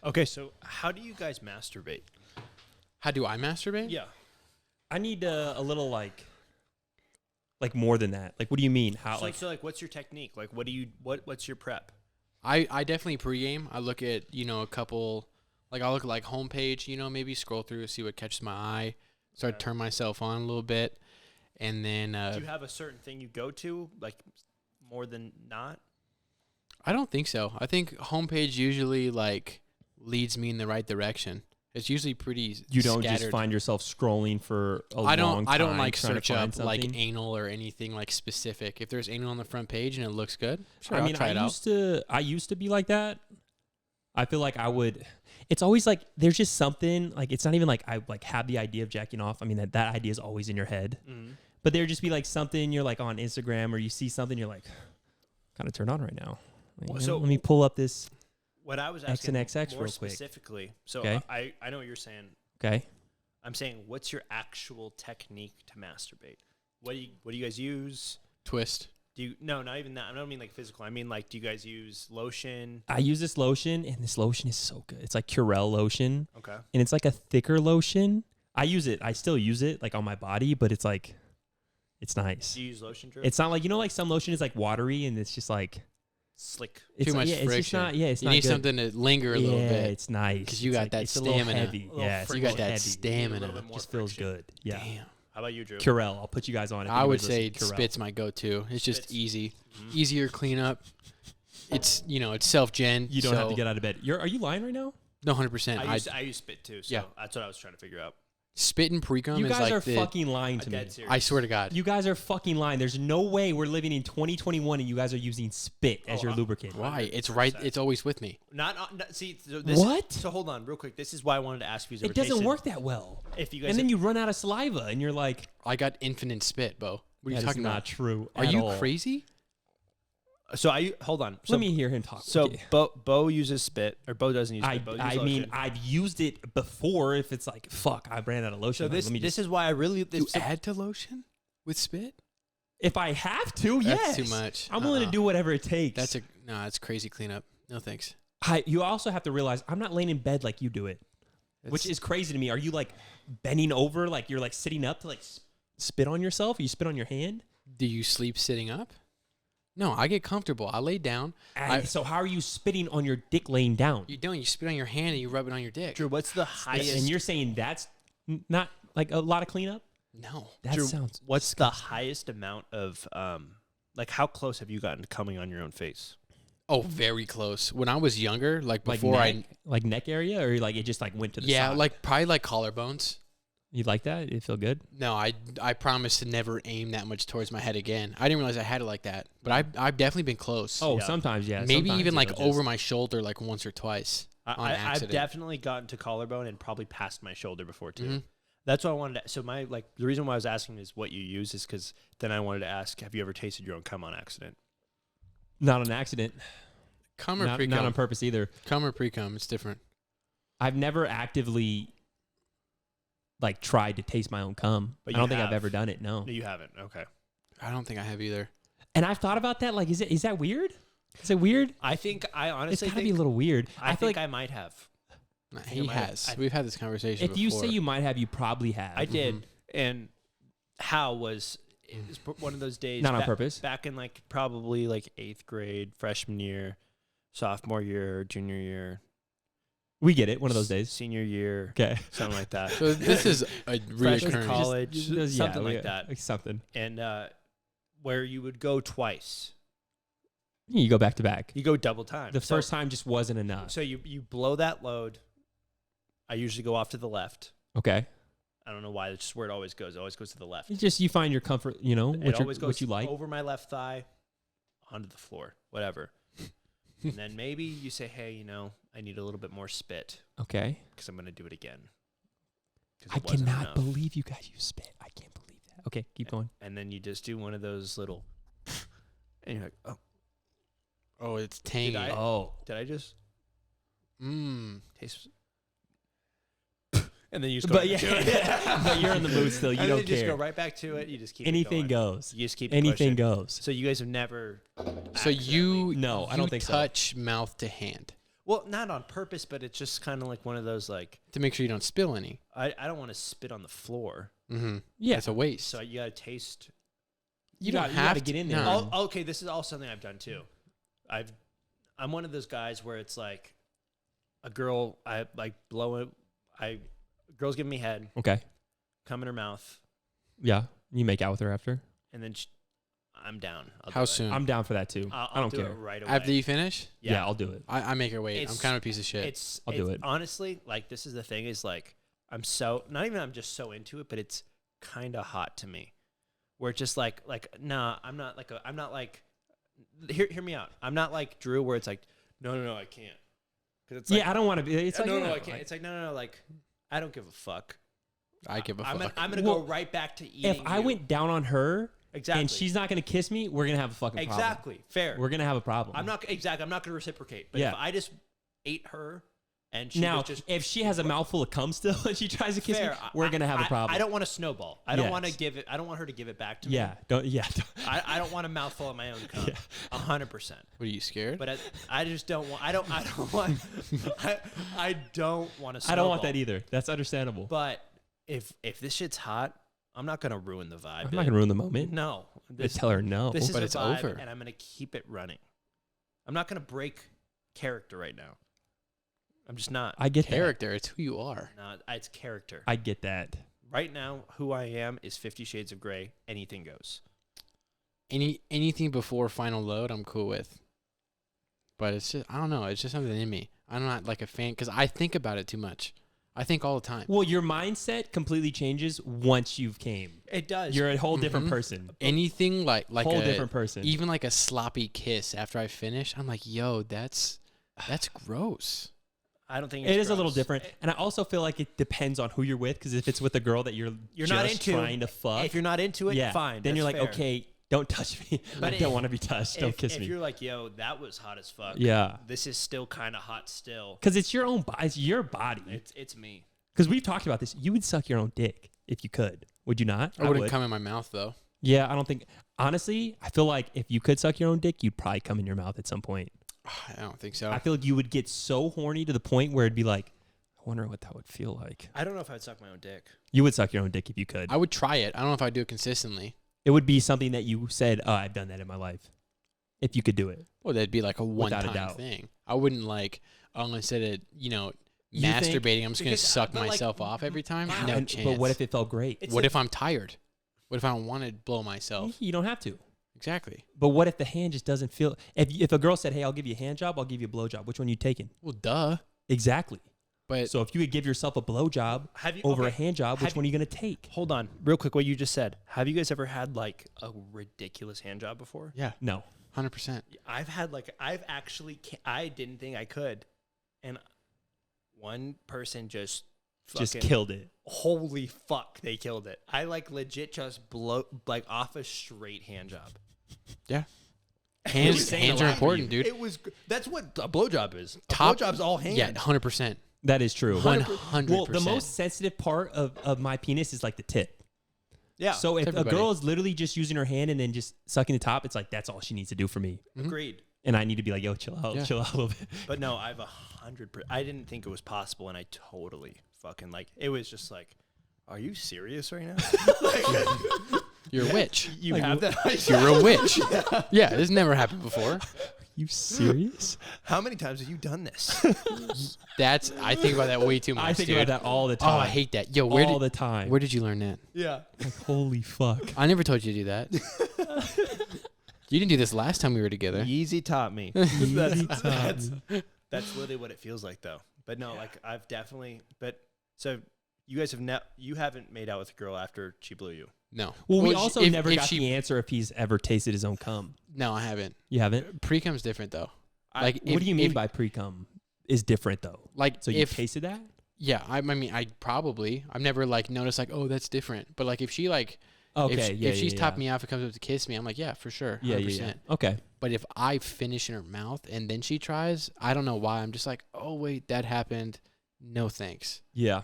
Okay, so how do you guys masturbate? How do I masturbate? Yeah. I need a little like more than that. Like, what do you mean? How So what's your technique? Like, what's your prep? I definitely pregame. I look at, a couple, I'll look at homepage, maybe scroll through, see what catches my eye, start to turn myself on a little bit. And then do you have a certain thing you go to, like more than not? I don't think so. I think homepage usually leads me in the right direction. It's usually pretty you don't scattered. just find yourself scrolling for a long time. I don't search find up something. anal or anything specific. If there's anal on the front page and it looks good, sure, I'll try it out. I used to be like that. I feel like I would. It's always there's just something it's not even I have the idea of jacking off. I mean that idea is always in your head. Mm-hmm. But there'd just be something you're on Instagram or you see something you're kind of turned on right now. So let me pull up this. What I was asking X and XX more real quick. specifically. So okay. I know what you're saying. Okay. I'm saying, what's your actual technique to masturbate? What do you guys use? Twist. No, not even that. I don't mean physical. I mean do you guys use lotion? I use this lotion, and this lotion is so good. It's Curel lotion. Okay. And it's a thicker lotion. I use it. I still use it on my body, but it's it's nice. Do you use lotion, Drew? It's not some lotion is watery and it's just slick. It's too much friction. friction. It's just not, yeah, it's you not need good. something to linger a little bit. Yeah, it's nice. Because you got that it's stamina. A little heavy. Yeah, you got that heavy. stamina. It Just feels friction. good. Yeah. Damn. How about you, Drew? Curel. I'll put you guys on it. I would say Spit's my go-to. It's just easy. Mm-hmm. Easier cleanup. It's, it's self-gen. You don't have to get out of bed. Are you lying right now? No, 100%. I use Spit too, so yeah. That's what I was trying to figure out. Spit and pre-cum you is guys are fucking lying to me. I swear to God. You guys are fucking lying. There's no way we're living in 2021 and you guys are using spit as your lubricant. Why? It's right. It's always with me. See. What? So hold on, real quick. This is why I wanted to ask you. It doesn't work that well. If you guys and then you run out of saliva and you're like, I got infinite spit, Bo. What are you talking about? That's not true. Are you crazy? So hold on. So, let me hear him talk. So Bo uses spit, or Bo doesn't use spit. I mean, I've used it before. If it's fuck, I ran out of lotion. So this is why I really you add to lotion with spit. If I have to, yes. That's too much. I'm willing to do whatever it takes. That's crazy cleanup. No thanks. You also have to realize I'm not laying in bed like you do it, which is crazy to me. Are you bending over, you're sitting up to spit on yourself? Or you spit on your hand? Do you sleep sitting up? No, I get comfortable. I lay down. So how are you spitting on your dick laying down? You don't. You spit on your hand and you rub it on your dick. Drew, what's the highest? And you're saying that's not a lot of cleanup? No. That Drew, sounds. What's the highest amount of how close have you gotten to coming on your own face? Oh, very close. When I was younger, before neck area, or it just went to the side? Yeah, probably collarbones. You like that? It feel good? No, I promise to never aim that much towards my head again. I didn't realize I had it like that, but I've definitely been close. Oh, yeah. Sometimes, yeah. Maybe sometimes even over my shoulder once or twice on accident. I've definitely gotten to collarbone and probably past my shoulder before too. Mm-hmm. That's what I wanted to. So the reason why I was asking is what you use is because then I wanted to ask, have you ever tasted your own cum on accident? Not on accident. Cum or pre-cum? Not on purpose either. Cum or pre-cum, it's different. I've never actively tried to taste my own cum. But I don't think I've ever done it. No, you haven't. Okay. I don't think I have either. And I've thought about that. Is that weird? Is it weird? I honestly it's gotta be a little weird. I think I might have. He has. We've had this conversation. If you say you might have, you probably have. I did. And how was it was one of those days. Not on purpose. Back in probably 8th grade, freshman year, sophomore year, junior year. We get it. One of those days. Senior year. Okay. Something like that. So this is a reoccurring. College. Something like that. Like something. And where you would go twice. You go back to back. You go double time. The first time just wasn't enough. So you blow that load. I usually go off to the left. Okay. I don't know why. That's just where it always goes. It always goes to the left. You find your comfort, it always goes what you like. over my left thigh, onto the floor, whatever. And then maybe you say, hey, I need a little bit more spit. Okay. Because I'm going to do it again. I cannot believe you guys use spit. I can't believe that. Okay, keep going. And then you just do one of those little, and you're like, oh. Oh, it's tangy. Did I just? Taste. And then you just go but but you're in the mood still. You and don't then care. Just go right back to it. You just keep anything it going. goes. You just keep anything pushing. goes. So you guys have never. So you I don't think so. touch mouth to hand. Well, not on purpose, but it's just kind of like one of those like To make sure you don't spill any. I don't want to spit on the floor, Mm-hmm. Yeah. It's a waste. so you gotta taste. you don't you have gotta to get in there. No. Oh, okay, this is all something I've done too. I'm one of those guys where it's like a girl I like blow it. Girl's giving me head, Okay. come in her mouth, Yeah. You make out with her after? and then I'm down. I'll How do it. soon? I'm down for that too. I'll I don't do care. it right away. After you finish? Yeah. I'll do it. I make her wait. I'm It's- kind of a piece of shit. It's I'll do it. Honestly, like this is the thing is like I'm just so into it, but it's kind of hot to me. Where it's just like nah, I'm not like hear me out. I'm not like Drew where it's like no, I can't. Cuz it's like Yeah, I don't want to be. It's like, no, yeah, I can't. like- It's like no, like I don't give a fuck. I give a fuck. I'm gonna Well, go right back to eating. if I you. went down on her exactly and she's not going to kiss me, we're going to have a fucking problem. exactly fair. We're going to have a problem. I'm not going to reciprocate. But Yeah. if I just ate her and she now, was just if she has a mouthful of cum still and she tries to kiss me, fair, we're going to have a problem. I don't want to snowball. I don't want to Yes. give it. I don't want her to give it back to me. Yeah. Don't. Yeah. I don't want a mouthful of my own cum. 100%. What are you scared? But I just don't want. I don't want. I don't want to. I don't want that either. That's understandable. But if this shit's hot, I'm not gonna ruin the vibe. I'm not going to ruin the moment. No, I tell her no. This is But a it's vibe, over. and I'm gonna keep it running. I'm not gonna break character right now. I'm just not. I get Character. It's who you are. Not. It's character. that. I get that. Right now, who I am is 50 Shades of Grey. Anything goes. Anything before final load, I'm cool with. But it's just, I don't know. It's just something in me. I'm not like a fan because I think about it too much. I think all the time. Well, your mindset completely changes once you've came. It does. You're a whole different Mhm. person. Anything like Whole a different person. even like a sloppy kiss after I finish, I'm like, yo, that's gross. I don't think It is a little gross. different, and I also feel like it depends on who you're with. Because if it's with a girl that you're You're just not into, trying to fuck, If you're not into it, yeah, fine. then you're that's like, fair. okay, don't touch me. But I don't want to be touched. Don't kiss if me. you're like, yo, that was hot as fuck. Yeah, This is still kind of hot still. because it's your own body. It's your body. It's me. Because we've talked about this. You would suck your own dick if you could. Would you not? I wouldn't would. come in my mouth though. Yeah, I don't think. Honestly, I feel like if you could suck your own dick, you'd probably come in your mouth at some point. I don't think so. I feel like you would get so horny to the point where it'd be like, I wonder what that would feel like. I don't know if I'd suck my own dick. You would suck your own dick if you could. I would try it. I don't know if I'd do it consistently. It would be something that you said, oh, I've done that in my life. If you could do it. Well, that'd be like a Without a one-time doubt. thing. I wouldn't like, instead of, You think- masturbating, I'm just going to Because, suck but, like, myself off every time. wow. No And- chance. But what if it felt great? It's What a- if I'm tired? What if I don't want to blow myself? You don't have to. Exactly. But what if the hand just doesn't feel? If a girl said, "Hey, I'll give you a hand job, I'll give you a blow job," which one are you taking? Well, duh. Exactly. But So if you could give yourself a blow job Have you over a okay, hand job, which have one are you gonna take? Hold on, real quick. What you just said. Have you guys ever had like a ridiculous hand job before? yeah, No. 100%. I didn't think I could, and one person just Just fucking- killed it. Holy fuck, they killed it. I like legit just blow like off a straight hand job. Yeah. was Hands, saying hands a are lot for important, you. dude. It was. That's what a blowjob is. A Top- blowjob's all hands. Yeah, 100%. That is true. 100%. Well, the most sensitive part of my penis is like the tip. Yeah. So if a everybody. girl is literally just using her hand and then just sucking the top, it's like that's all she needs to do for me. agreed. And I need to be like, yo, chill out, Yeah. chill out a little bit. But no, I've 100%. I didn't think it was possible, and I totally fucking like. It was just like, are you serious right now? You're a witch. You Like, have that? You're a witch. Yeah, this never happened before. You serious? How many times have you done this? I think about that way too much, I think dude. about that all the Oh, time. I hate that. Yo, all the time. where did you learn that? Yeah. Like, holy fuck. I never told you to do that. You didn't do this last time we were together. Yeezy taught me. That's literally what it feels like, though. But no, like I've definitely. But so you guys you haven't made out with a girl after she blew you. No. Well, we Well, also if- never if got she- the answer if he's ever tasted his own cum. No, I haven't. You haven't? Pre-cum's different though. What do you mean by pre-cum is different though? like So you if tasted that? yeah, I mean I've never like noticed like, oh, that's different. But like if she like Okay, if she's topped me off and comes up to kiss me, I'm like, yeah, for sure. 100%. Yeah. Okay. But if I finish in her mouth and then she tries, I don't know why. I'm just like, oh wait, that happened. No thanks. Yeah.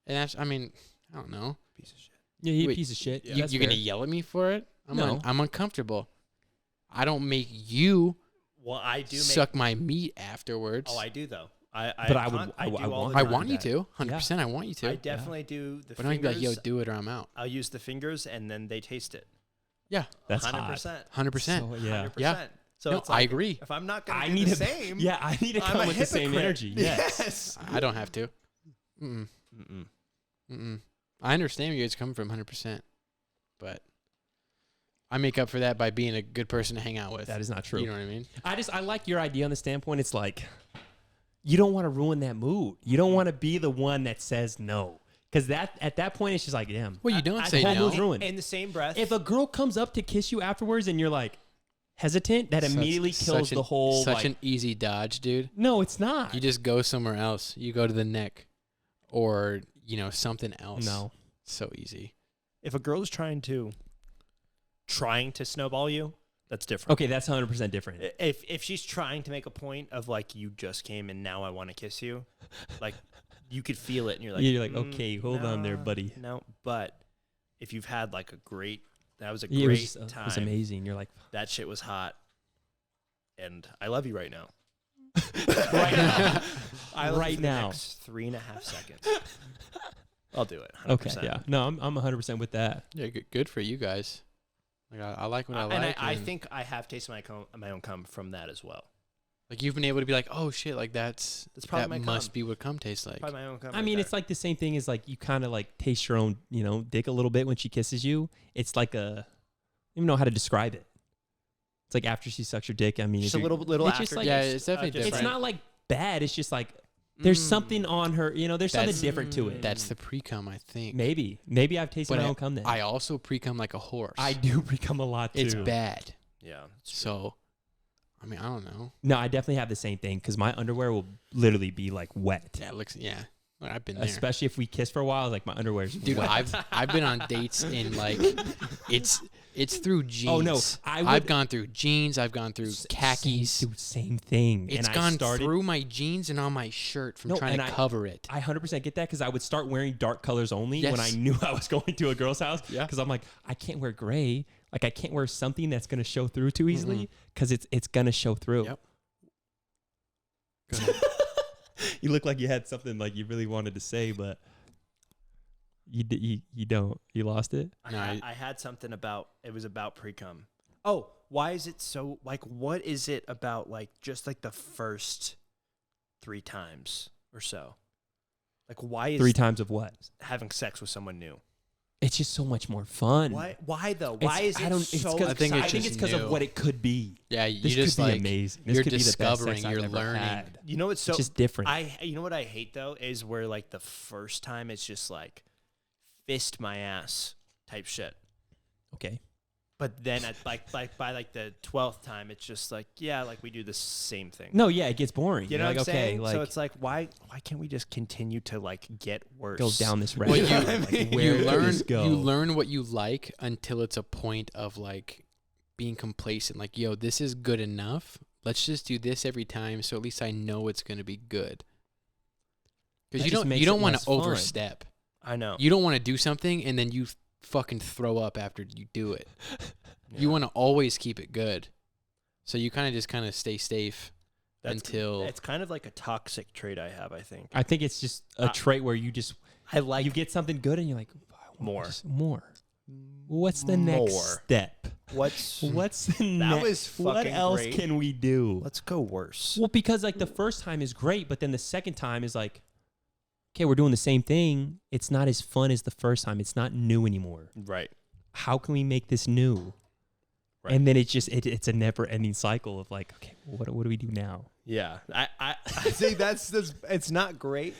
And that's, I mean, I don't know. Piece of shit. Yeah, you Wait, piece of shit. You're gonna yell at me for it? No. I'm uncomfortable. I don't make you Well, I do suck my meat afterwards. Oh, I do though. But I would- I do I all want- the I time. want you that. to. 100%. I want you to. I definitely do the But don't you be fingers. like, yo, do it or I'm out. I'll use the fingers and then they taste it. Yeah. That's 100%. 100%. So, yeah. 100%. Yeah. So No, it's like, I agree. If I'm not going I to do need the to same, Yeah, I need to I'm come a with the same hypocrite. energy. Yes. Yes. I don't have to. Mm-mm. Mm-mm. Mm-mm. I understand where you guys come from 100%. But I make up for that by being a good person to hang out with. That is not true. You know what I mean? I like your idea on the standpoint. It's like you don't want to ruin that mood. You don't want to be the one that says no. Because at that point, it's just like, damn. Well, you don't say whole no. mood's ruined. In the same breath, If a girl comes up to kiss you afterwards and you're like hesitant, that immediately kills the whole. Such like, an easy dodge, dude. no, it's not. You just go somewhere else. You go to the neck or, something else. No. So easy. if a girl is trying to snowball you, that's different. Okay, that's 100% different. If she's trying to make a point of like, you just came and now I want to kiss you, like you could feel it and you're like, okay, hold on there, buddy. No, but if you've had like that was a Yeah, great it time. was amazing. You're like, That shit was hot, and I love you right now. right now. I love Right you for the now. next 3.5 seconds. I'll do it. 100%. Okay, yeah. No, I'm 100% with that. Yeah, good for you guys. Like I like what I like. And I think I have tasted my own cum from that as well. like you've been able to be like, oh shit, like That's probably my that cum. must be what cum tastes like. Probably my own cum. I mean, it's like the same thing as like you kind of like taste your own, dick a little bit when she kisses you. It's like I don't even know how to describe it. It's like after she sucks your dick. I mean, just if a you're- little it's after. just like- Yeah, it's definitely just different. it's not like bad. It's just like there's something on her. There's something That's- different to it. That's the pre-cum, I think. Maybe I've tasted But my own cum then. I also pre-cum like a horse. I do become a lot too. It's bad. Yeah. it's true. So, I mean, I don't know. No, I definitely have the same thing because my underwear will literally be like wet. Yeah, it looks. Yeah, like, I've been there. Especially if we kiss for a while, like my underwear's Dude, wet. I've been on dates in like it's through jeans. Oh, no, I've gone through jeans. I've gone through khakis. Same thing. It's and gone I started, through my jeans and on my shirt from No, trying to and cover it. I 100% get that because I would start wearing dark colors only when I Yes. knew I was going to a girl's house. Yeah. Because I'm like, I can't wear gray. Like I can't wear something that's going to show through too easily because it's going to show through. Yep. Go ahead. You look like you had something like you really wanted to say, but you don't. You lost it. No, I had something about it was about pre-cum. Oh, why is it so like? What is it about like just like the first 3 times or so? Like why is 3 times of what? having sex with someone new? It's just so much more fun. Why though? Why is it I don't. so It's 'cause- I think it's I think it's just because of new. what it could be. Yeah, you This just could be like amazing. This you're could be the best discovering, sex I've you're ever learning. had. You know, it's so It's just different. You know what I hate though is where like the first time it's just like fist my ass type shit. Okay. But then at like by like the 12th time, it's just like, yeah, like we do the same thing. No, yeah, it gets boring. You You're know like, what I'm okay, saying? like So it's like, why can't we just continue to like get worse? go down this Well, rabbit you- hole. Like, where you does learn this go? you learn what you like until it's a point of like being complacent. Like, yo, this is good enough. Let's just do this every time, so at least I know it's gonna be good. Because That just makes you don't it want less to fun. overstep. I know. You don't want to do something and then you fucking throw up after you do it. You want to always keep it good. So you kind of stay safe until It's kind of like a toxic trait I have, I think. I think it's just a trait where you just I like you get something good and you're like, I want More. just more. What's the next More. step? what's What's the That next? was What fucking else great. can we do? let's go worse. Well, because like the first time is great, but then the second time is like, okay, we're doing the same thing. It's not as fun as the first time. It's not new anymore. Right. How can we make this new? Right. And then it's a never-ending cycle of like, okay, what do we do now? Yeah. I think that's it's not great,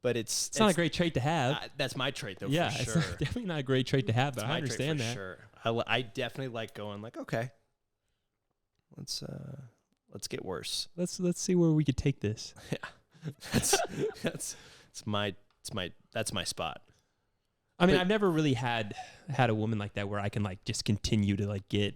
but it's It's not a great trait to have. that's my trait though. Yeah, for it's sure. definitely not a great trait to have, but It's I my trait understand for that. Sure. I definitely like going like, okay, let's get worse. Let's see where we could take this. That's my spot. I mean, But- I've never really had a woman like that where I can like just continue to like get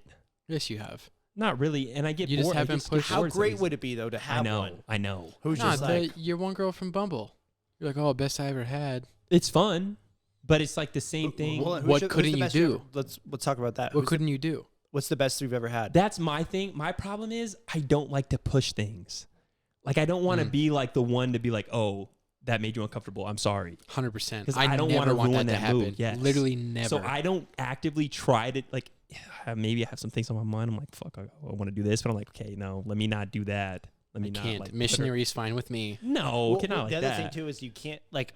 yes, you have. not really, and I get You just bored. I haven't get pushed- How bored great sometimes. would it be though to have one I know. who's Nah, just like your one girl from Bumble. You're like, oh, best I ever had. It's fun, but it's like the same thing. Well, What who's couldn't the you best do? Let's talk about that. What Who's couldn't you do? What's the best you've ever had? That's my thing. My problem is I don't like to push things. Like I don't want to be like the one to be like, oh, that made you uncomfortable. I'm sorry. 100%. Because I don't want to ruin that mood. Yes. Literally never. So I don't actively try to like. Maybe I have some things on my mind. I'm like, fuck, I want to do this, but I'm like, okay, no, let me not do that. Let me I not. can't. Like, Missionary is fine with me. No, Well, cannot the like other that. thing too is you can't like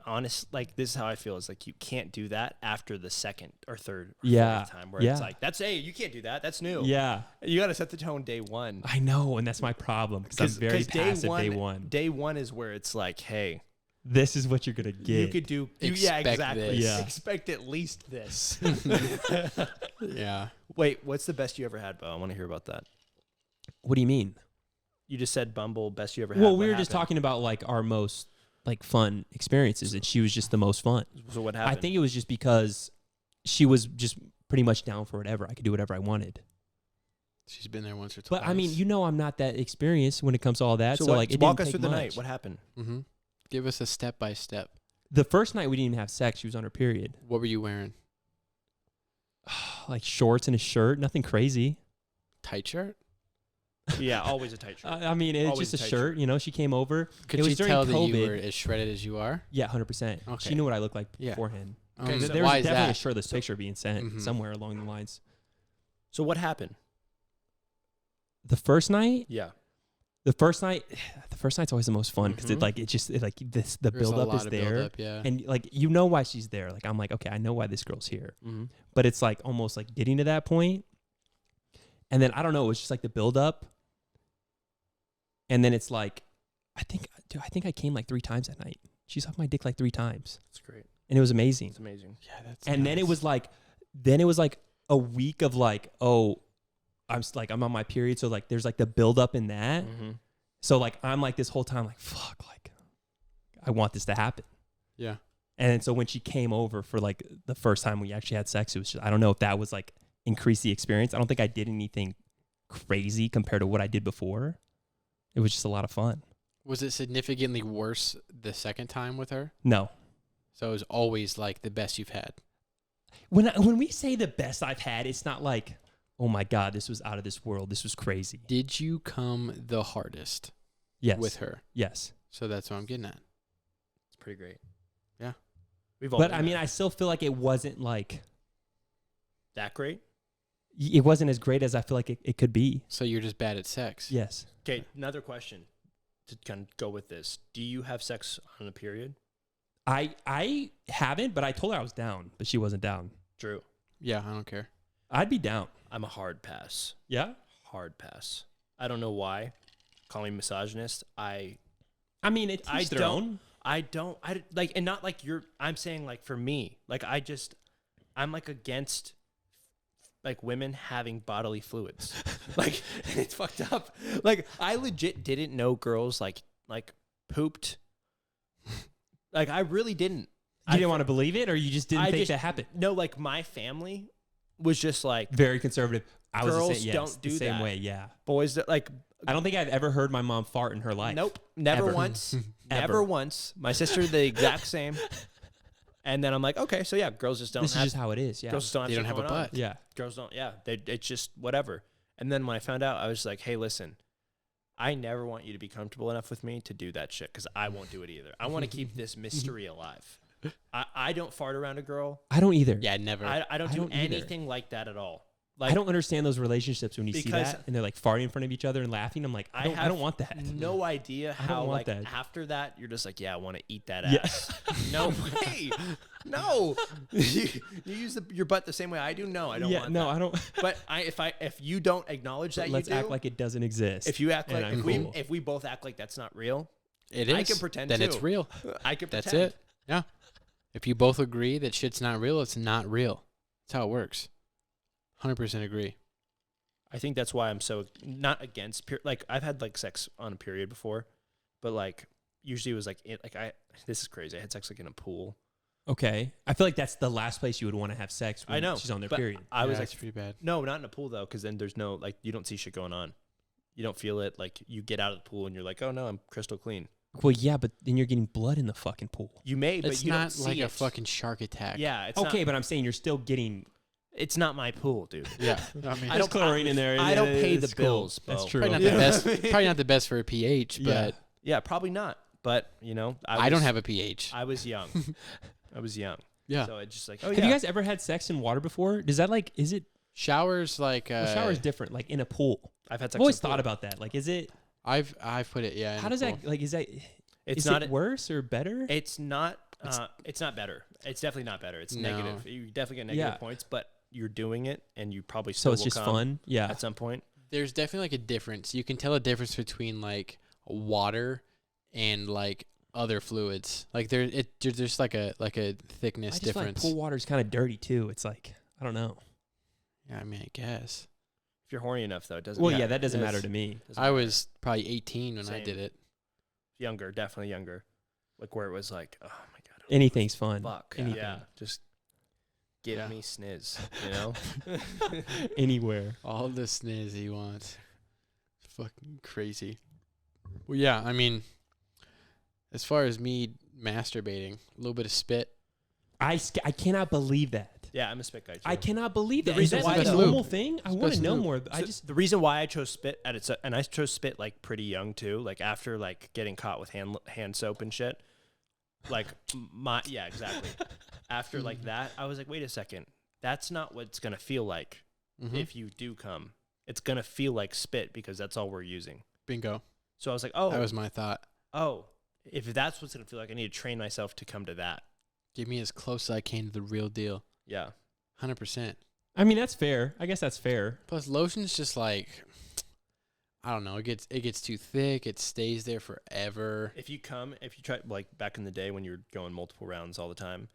this is how I feel is like you can't do that after the second or third or fourth time where it's like hey, you can't do that, that's new. Yeah, You got to set the tone day one. I know, and that's my problem because I'm very passive day one. Day one is where it's like, hey, this is what you're gonna get. you could do yeah, Expect exactly. this. Yeah. Expect at least this. Yeah. Wait, what's the best you ever had, Bo? I want to hear about that. What do you mean? You just said Bumble, best you ever had. Well, What we were just happened? talking about like our most like fun experiences, and she was just the most fun. So what happened? I think it was just because she was just pretty much down for whatever. I could do whatever I wanted. She's been there once or twice. But I mean, I'm not that experienced when it comes to all that. So, what, like, it walk didn't us take through the much. night. What happened? Mm-hmm. Give us a step by step. The first night we didn't even have sex. She was on her period. What were you wearing? Like shorts and a shirt. Nothing crazy. Tight shirt? Yeah, always a tight shirt. I mean, it's Always just a tight shirt. She came over. Could It you was during tell that you COVID. were as shredded as you are? Yeah, 100%. Okay. She knew what I looked like Yeah. beforehand. Okay, so There why was is definitely that? a shirtless picture being sent Mhm. somewhere along the lines. So what happened? The first night, Yeah. the first night's always the most fun because Mhm. the There's build a up lot is of there, build-up, yeah. and like why she's there. Like I'm like, okay, I know why this girl's here, Mm-hmm. but it's like almost like getting to that point, and then I don't know, it was just like the build up, and then it's like, I think I came like 3 times that night. She sucked my dick like 3 times, That's great. and it was amazing. It's amazing. Yeah, that's And then it was like a week of like, oh, I'm on my period, so like there's like the build up in that. Mm-hmm. So like I'm like this whole time like fuck, like I want this to happen. Yeah. And so when she came over for like the first time we actually had sex, it was just, I don't know if that was like increase the experience. I don't think I did anything crazy compared to what I did before. It was just a lot of fun. Was it significantly worse the second time with her? No. So it was always like the best you've had. When we say the best I've had, it's not like, oh my God, this was out of this world. This was crazy. Did you come the hardest Yes. with her? Yes. So that's what I'm getting at. It's pretty great. Yeah. We've all But been I mean, there. I still feel like it wasn't like, that great? it wasn't as great as I feel like it could be. So you're just bad at sex. Yes. Okay, another question to kind of go with this. Do you have sex on a period? I haven't, but I told her I was down, but she wasn't down. Drew, Yeah, I don't care. I'd be down. I'm a hard pass. Yeah. Hard pass. I don't know why. Call me misogynist. I mean, it's I their don't- own. I like, and not like I'm saying like for me, like I'm like against like women having bodily fluids. Like it's fucked up. Like I legit didn't know girls like pooped. Like I really didn't. You didn't want to believe it, or you just didn't I think just- that happened? No, like my family was just like Very conservative. I was Girls the same, yes, don't do the same that. way. Yeah. boys that like I don't think I've ever heard my mom fart in her life. nope, never Ever. once. Ever. Never once. My sister the exact same. And then I'm like, okay, so yeah, girls just don't This have is just how it is. Yeah. girls just don't have, They don't shit have a going on. butt. Yeah. Girls don't. Yeah, it's just whatever. And then when I found out, I was like, hey, listen, I never want you to be comfortable enough with me to do that shit because I won't do it either. I want to keep this mystery alive. I don't fart around a girl. I don't either. Yeah, never. I don't I do don't either. anything like that at all. Like I don't understand those relationships when you see Because that and they're like farting in front of each other and laughing. I'm like, I don't want that. No idea I don't how want like that. after that you're just like, yeah, I want to eat that Yeah. ass. No way. No. you use your butt the same way I do. No, I don't Yeah, want no, that. I don't. But if you don't acknowledge that Let's you do, act like it doesn't exist. if you act and like I'm cool. if we both act like that's not real, It is. I can pretend Then too. it's real. I can pretend. That's it. Yeah. If you both agree that shit's not real, it's not real. That's how it works. 100% agree. I think that's why I'm so not against like I've had like sex on a period before, but like usually it was like this is crazy. I had sex like in a pool. Okay. I feel like that's the last place you would want to have sex when I know she's on their but period. I was Yeah, like, it's pretty bad. no, not in a pool though, because then there's no like you don't see shit going on. You don't feel it. Like you get out of the pool and you're like, oh no, I'm crystal clean. Well, yeah, but then you're getting blood in the fucking pool. You may, but It's you not don't see like it. a fucking shark attack. Yeah, it's Okay, not, but I'm saying you're still getting It's not my pool, dude. Yeah. I mean, I don't chlorine in there. I don't pay the It's cool. bills, Bo. That's true. probably not You the know best. what I mean? Probably not the best for a pH, Yeah. but Yeah, probably not. But I don't have a pH. I was young. I was young. Yeah. So it's just like, Have you guys ever had sex in water before? Does that like, is it, Showers like well, shower's different, like in a pool. I've had sex. I've always in a pool. thought about that. Like, is it, I've put it in how a does pool. that, like, is that, It's is not. it worse or better? It's not. It's not better. It's definitely not better. It's No. negative. You definitely get negative Yeah. points, but you're doing it, and you probably So still it's will just come fun. Yeah. at some point. There's definitely like a difference. You can tell a difference between like water and like other fluids. Like there's like a thickness I just feel like difference. pool water's kind of dirty too. It's like, I don't know. Yeah, I mean, I guess. If you're horny enough, though, it doesn't. Well, matter. yeah, that doesn't Yes. matter to me. Doesn't I matter. was probably 18 when I Same. did it. younger, definitely younger. Like where it was like, oh my god, Anything's fun. fuck, Anything. yeah, just give Yeah. me sniz, you know. Anywhere. All the sniz he wants. Fucking crazy. Well, yeah, I mean, as far as me masturbating, a little bit of spit. I cannot believe that. Yeah, I'm a spit guy too. I cannot believe The that. Is reason that why like a though- normal thing? I want Supposed to to know do. more. I So just the reason why I chose spit at it's and I chose spit like pretty young too, like after like getting caught with hand soap and shit. Like yeah, exactly. After like that, I was like, wait a second, that's not what it's gonna feel like Mhm. if you do come. It's gonna feel like spit because that's all we're using. Bingo. So I was like, oh, That was my thought. if that's what's gonna feel like, I need to train myself to come to that. Get me as close as I can to the real deal. Yeah. 100%. I mean, that's fair. I guess that's fair. Plus, lotion's just like, I don't know. It gets too thick. It stays there forever. If you try like back in the day when you were going multiple rounds all the time,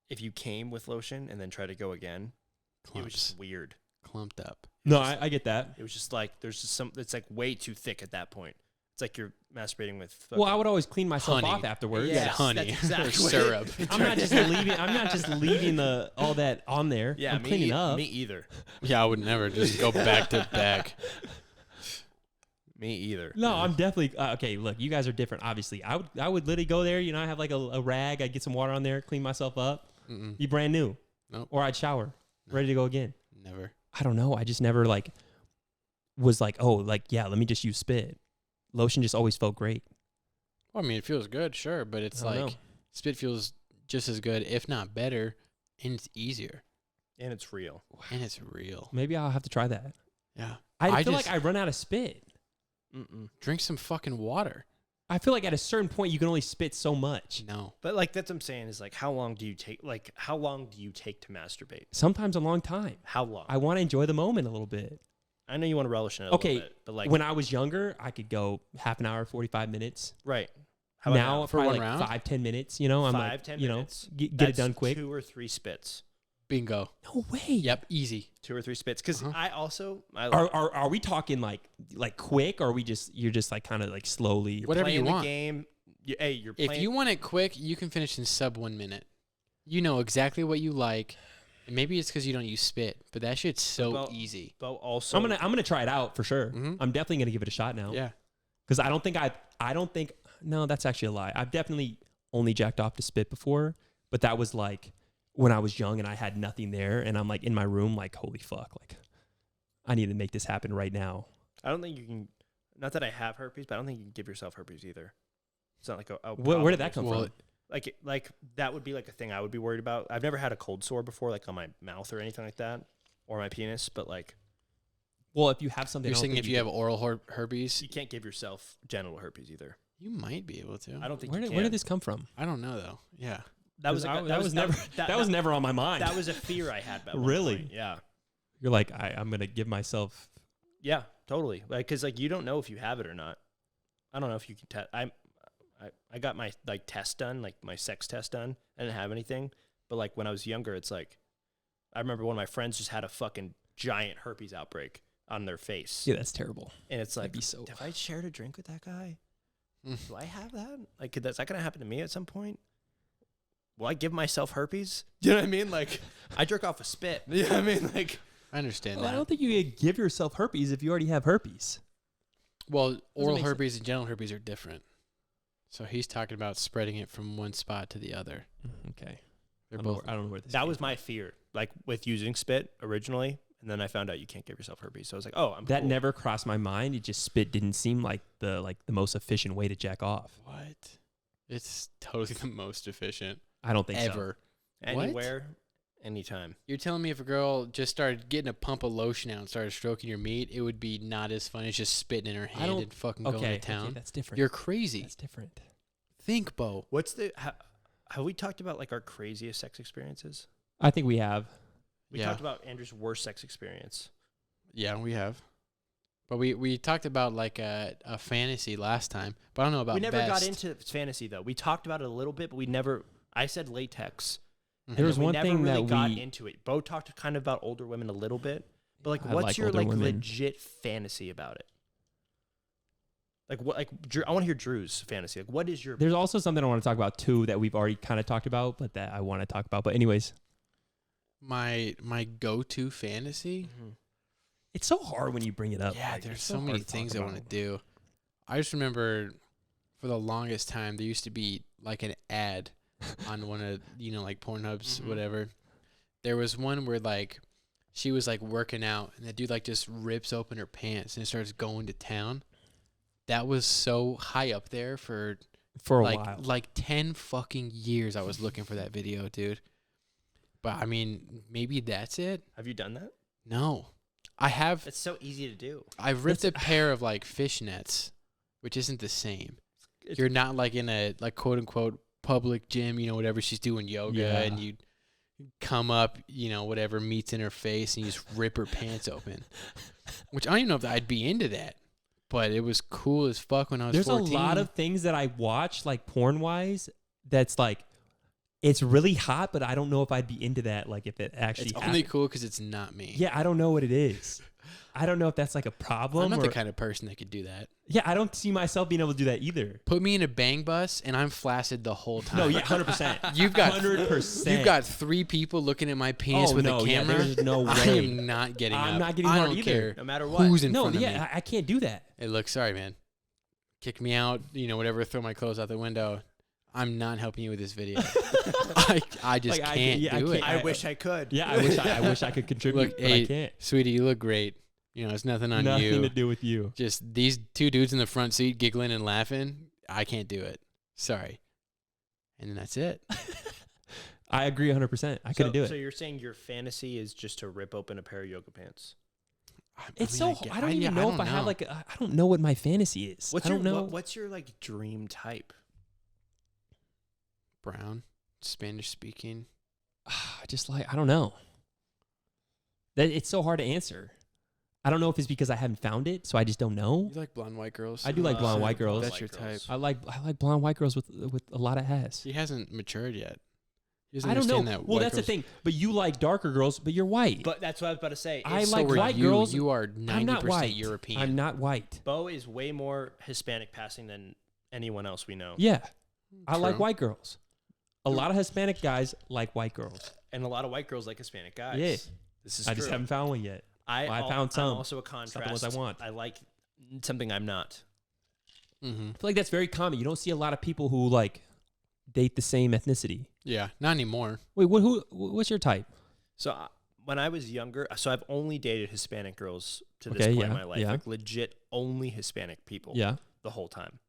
if you came with lotion and then try to go again, it was just weird. Clumped up. No, just- I get that. It was just like there's just it's like way too thick at that point. It's like you're masturbating with. Well, I would always clean myself Honey. off afterwards. Yeah. honey that's exactly or what syrup. I'm not just leaving all that on there. Yeah, I'm cleaning up. Me either. Yeah, I would never just go back to back. Me either. No, I'm definitely okay. Look, you guys are different. Obviously, I would literally go there. You know, I have like a rag. I get some water on there, clean myself up, Mm-mm. be brand new. Nope. Or I'd shower, ready to go again. Never. I don't know. I just never like was like, oh, like yeah, let me just use spit. Lotion just always felt great. Well, I mean, it feels good, sure, but it's I don't like know. spit feels just as good, if not better, and it's easier And it's real. and it's real. Maybe I'll have to try that. Yeah. I feel like I run out of spit. Drink some fucking water. I feel like at a certain point you can only spit so much. No. But like that's what I'm saying is like how long do you take? Like how long do you take to masturbate? Sometimes a long time. How long? I want to enjoy the moment a little bit. I know you want to relish in it a Okay, little bit, but like when I was younger, I could go half an hour, 45 minutes. right. How about Now, For probably one like round? 5-10 minutes. You know, I'm 5, like, 10 you know, minutes. get it That's done quick. 2 or 3 spits. Bingo. No way. Yep. Easy. 2 or 3 spits. Because Uh-huh. I Are we talking like quick, or are we you're just like kind of like slowly? you're Whatever you playing the want. game. You're playing. If you want it quick, you can finish in sub 1 minute. You know exactly what you like. And maybe it's because you don't use spit, but that shit's so Well, easy. but also I'm gonna try it out for sure. Mhm. I'm definitely gonna give it a shot now. Yeah. Because I don't think no, that's actually a lie. I've definitely only jacked off to spit before, but that was like when I was young and I had nothing there, and I'm like in my room, like holy fuck, like I need to make this happen right now. I don't think you can. Not that I have herpes, but I don't think you can give yourself herpes either. It's not like a Where did that come Well, from? like that would be like a thing I would be worried about. I've never had a cold sore before, like on my mouth or anything like that, or my penis. But like, Well, if you have something, You're I don't saying think if you have oral herpes, you can't give yourself genital herpes either. you might be able to. I don't think. Where you did can. this come from? I don't know, though. Yeah. That was I- like, that was never that was never on my mind. that was a fear I had. At one Really? point. Yeah. You're like I'm gonna give myself. Yeah. Totally. Like, cause like you don't know if you have it or not. I don't know if you can test. I got my like test done, like my sex test done. I didn't have anything, but like when I was younger, it's like I remember one of my friends just had a fucking giant herpes outbreak on their face, Yeah, that's terrible. and it's like, That'd be so. have I shared a drink with that is Mm. do I have that? Like, is that gonna happen to me at some point? Will I give myself herpes? Do you know what I mean? Like, I jerk off a spit. You know what I mean? Like, I understand Well, I that. don't think you can give yourself herpes if you already have herpes. Well, oral make sense. herpes and genital herpes are different. So he's talking about spreading it from one spot to the other. Okay. They're I both. don't know where this. that came was from. my fear. like with using spit originally, and then I found out you can't give yourself herpes. So I was like, oh, I'm That cool. never crossed my mind. It just spit didn't seem like the most efficient way to jack off. What? It's totally the most efficient I don't think so. ever. Anywhere, anytime. You're telling me if a girl just started getting a pump of lotion out and started stroking your meat, it would be not as fun as just spitting in her hand don't- and fucking going Okay, to town? that's different. You're crazy. That's different. Think, Bo. What's the? Have we talked about like our craziest sex experiences? I think we have. We Yeah. talked about Andrew's worst sex experience. Yeah, we have. But we talked about like a fantasy last time, but I don't know about We never got best. into fantasy though. We talked about it a little bit, but we never. I said latex. Mhm. There was we one never thing really that got we- into it. Bo talked kind of about older women a little bit, but like, I what's like your older like women. legit fantasy about it? Like what? Like Drew, I want to hear Drew's fantasy. Like, what is your? There's also something I want to talk about too that we've already kind of talked about, but that I want to talk about. But anyways, My go-to fantasy? Mhm. it's so hard when you bring it up. Yeah, Like, there's it's so hard many to talk things I want to about. do. I just remember for the longest time there used to be like an ad on one of like Pornhub's Mhm. whatever. There was one where like she was like working out and the dude like just rips open her pants and starts going to town. That was so high up there for For a like while. like 10 fucking years I was looking for that video, dude. But I mean, maybe that's it. Have you done that? No. I have It's so easy to do. I've ripped a pair of like fishnets, which isn't the same. It's- You're not like in a like quote unquote public gym, whatever she's doing yoga Yeah. and you come up, whatever meats in her face and you just rip her pants open. Which I don't even know if I'd be into that. But it was cool as fuck when I was There's 14. a lot of things that I watch, like porn wise, that's like, it's really hot, but I don't know if I'd be into that. Like if it actually It's happened. only cool because it's not me. Yeah, I don't know what it is. I don't know if that's like a problem. I'm not or, the kind of person that could do that. yeah, I don't see myself being able to do that either. Put me in a bang bus and I'm flaccid the whole time. No, yeah, 100%. You've got 100%. You've got 3 people looking at my penis with no, a yeah, camera. there's no I way. am not getting I'm up. not getting I hard don't either. care No matter what. who's in No, front of me. yeah, I can't do that. Hey, look, sorry, man. Kick me out, whatever, throw my clothes out the window. I'm not helping you with this video. I just Like, I can't can't- do I it. can't- I wish I could. Yeah, I wish I could contribute, Look, but hey, I can't. sweetie, you look great. It's nothing on Nothing you. to do with you. Just these 2 dudes in the front seat giggling and laughing. I can't do it. Sorry. And then that's it. I agree 100%. I couldn't do it. So you're saying your fantasy is just to rip open a pair of yoga pants? It's mean, so I don't even know if I have like I don't know what my fantasy is. What's I don't your know. what's your like dream type? brown, Spanish speaking. Just like I don't know. That it's so hard to answer. I don't know if it's because I haven't found it, so I just don't know. You like blonde white girls? I do like blonde white girls. That's your type. I like blonde white girls with a lot of ass. He hasn't matured yet. He doesn't I don't know. understand that Well, white that's the girls- thing. But you like darker girls, but you're white. But that's what I was about to say. I It's- So like are white you. girls. You are I'm not 90% white. European. I'm not white. Bo is way more Hispanic passing than anyone else we know. Yeah, I like True. white girls. A lot of Hispanic guys like white girls. And a lot of white girls like Hispanic guys. Yeah. This is I true. just haven't found one yet. I found I'm some. also a It's not the contrast. ones I want. I like something I'm not. Mm-hmm. I feel like that's very common. You don't see a lot of people who like date the same ethnicity. Yeah, not anymore. Wait, what's your type? So when I was younger, so I've only dated Hispanic girls to this Okay, point in yeah, my life. yeah. Like legit only Hispanic people Yeah. the whole time.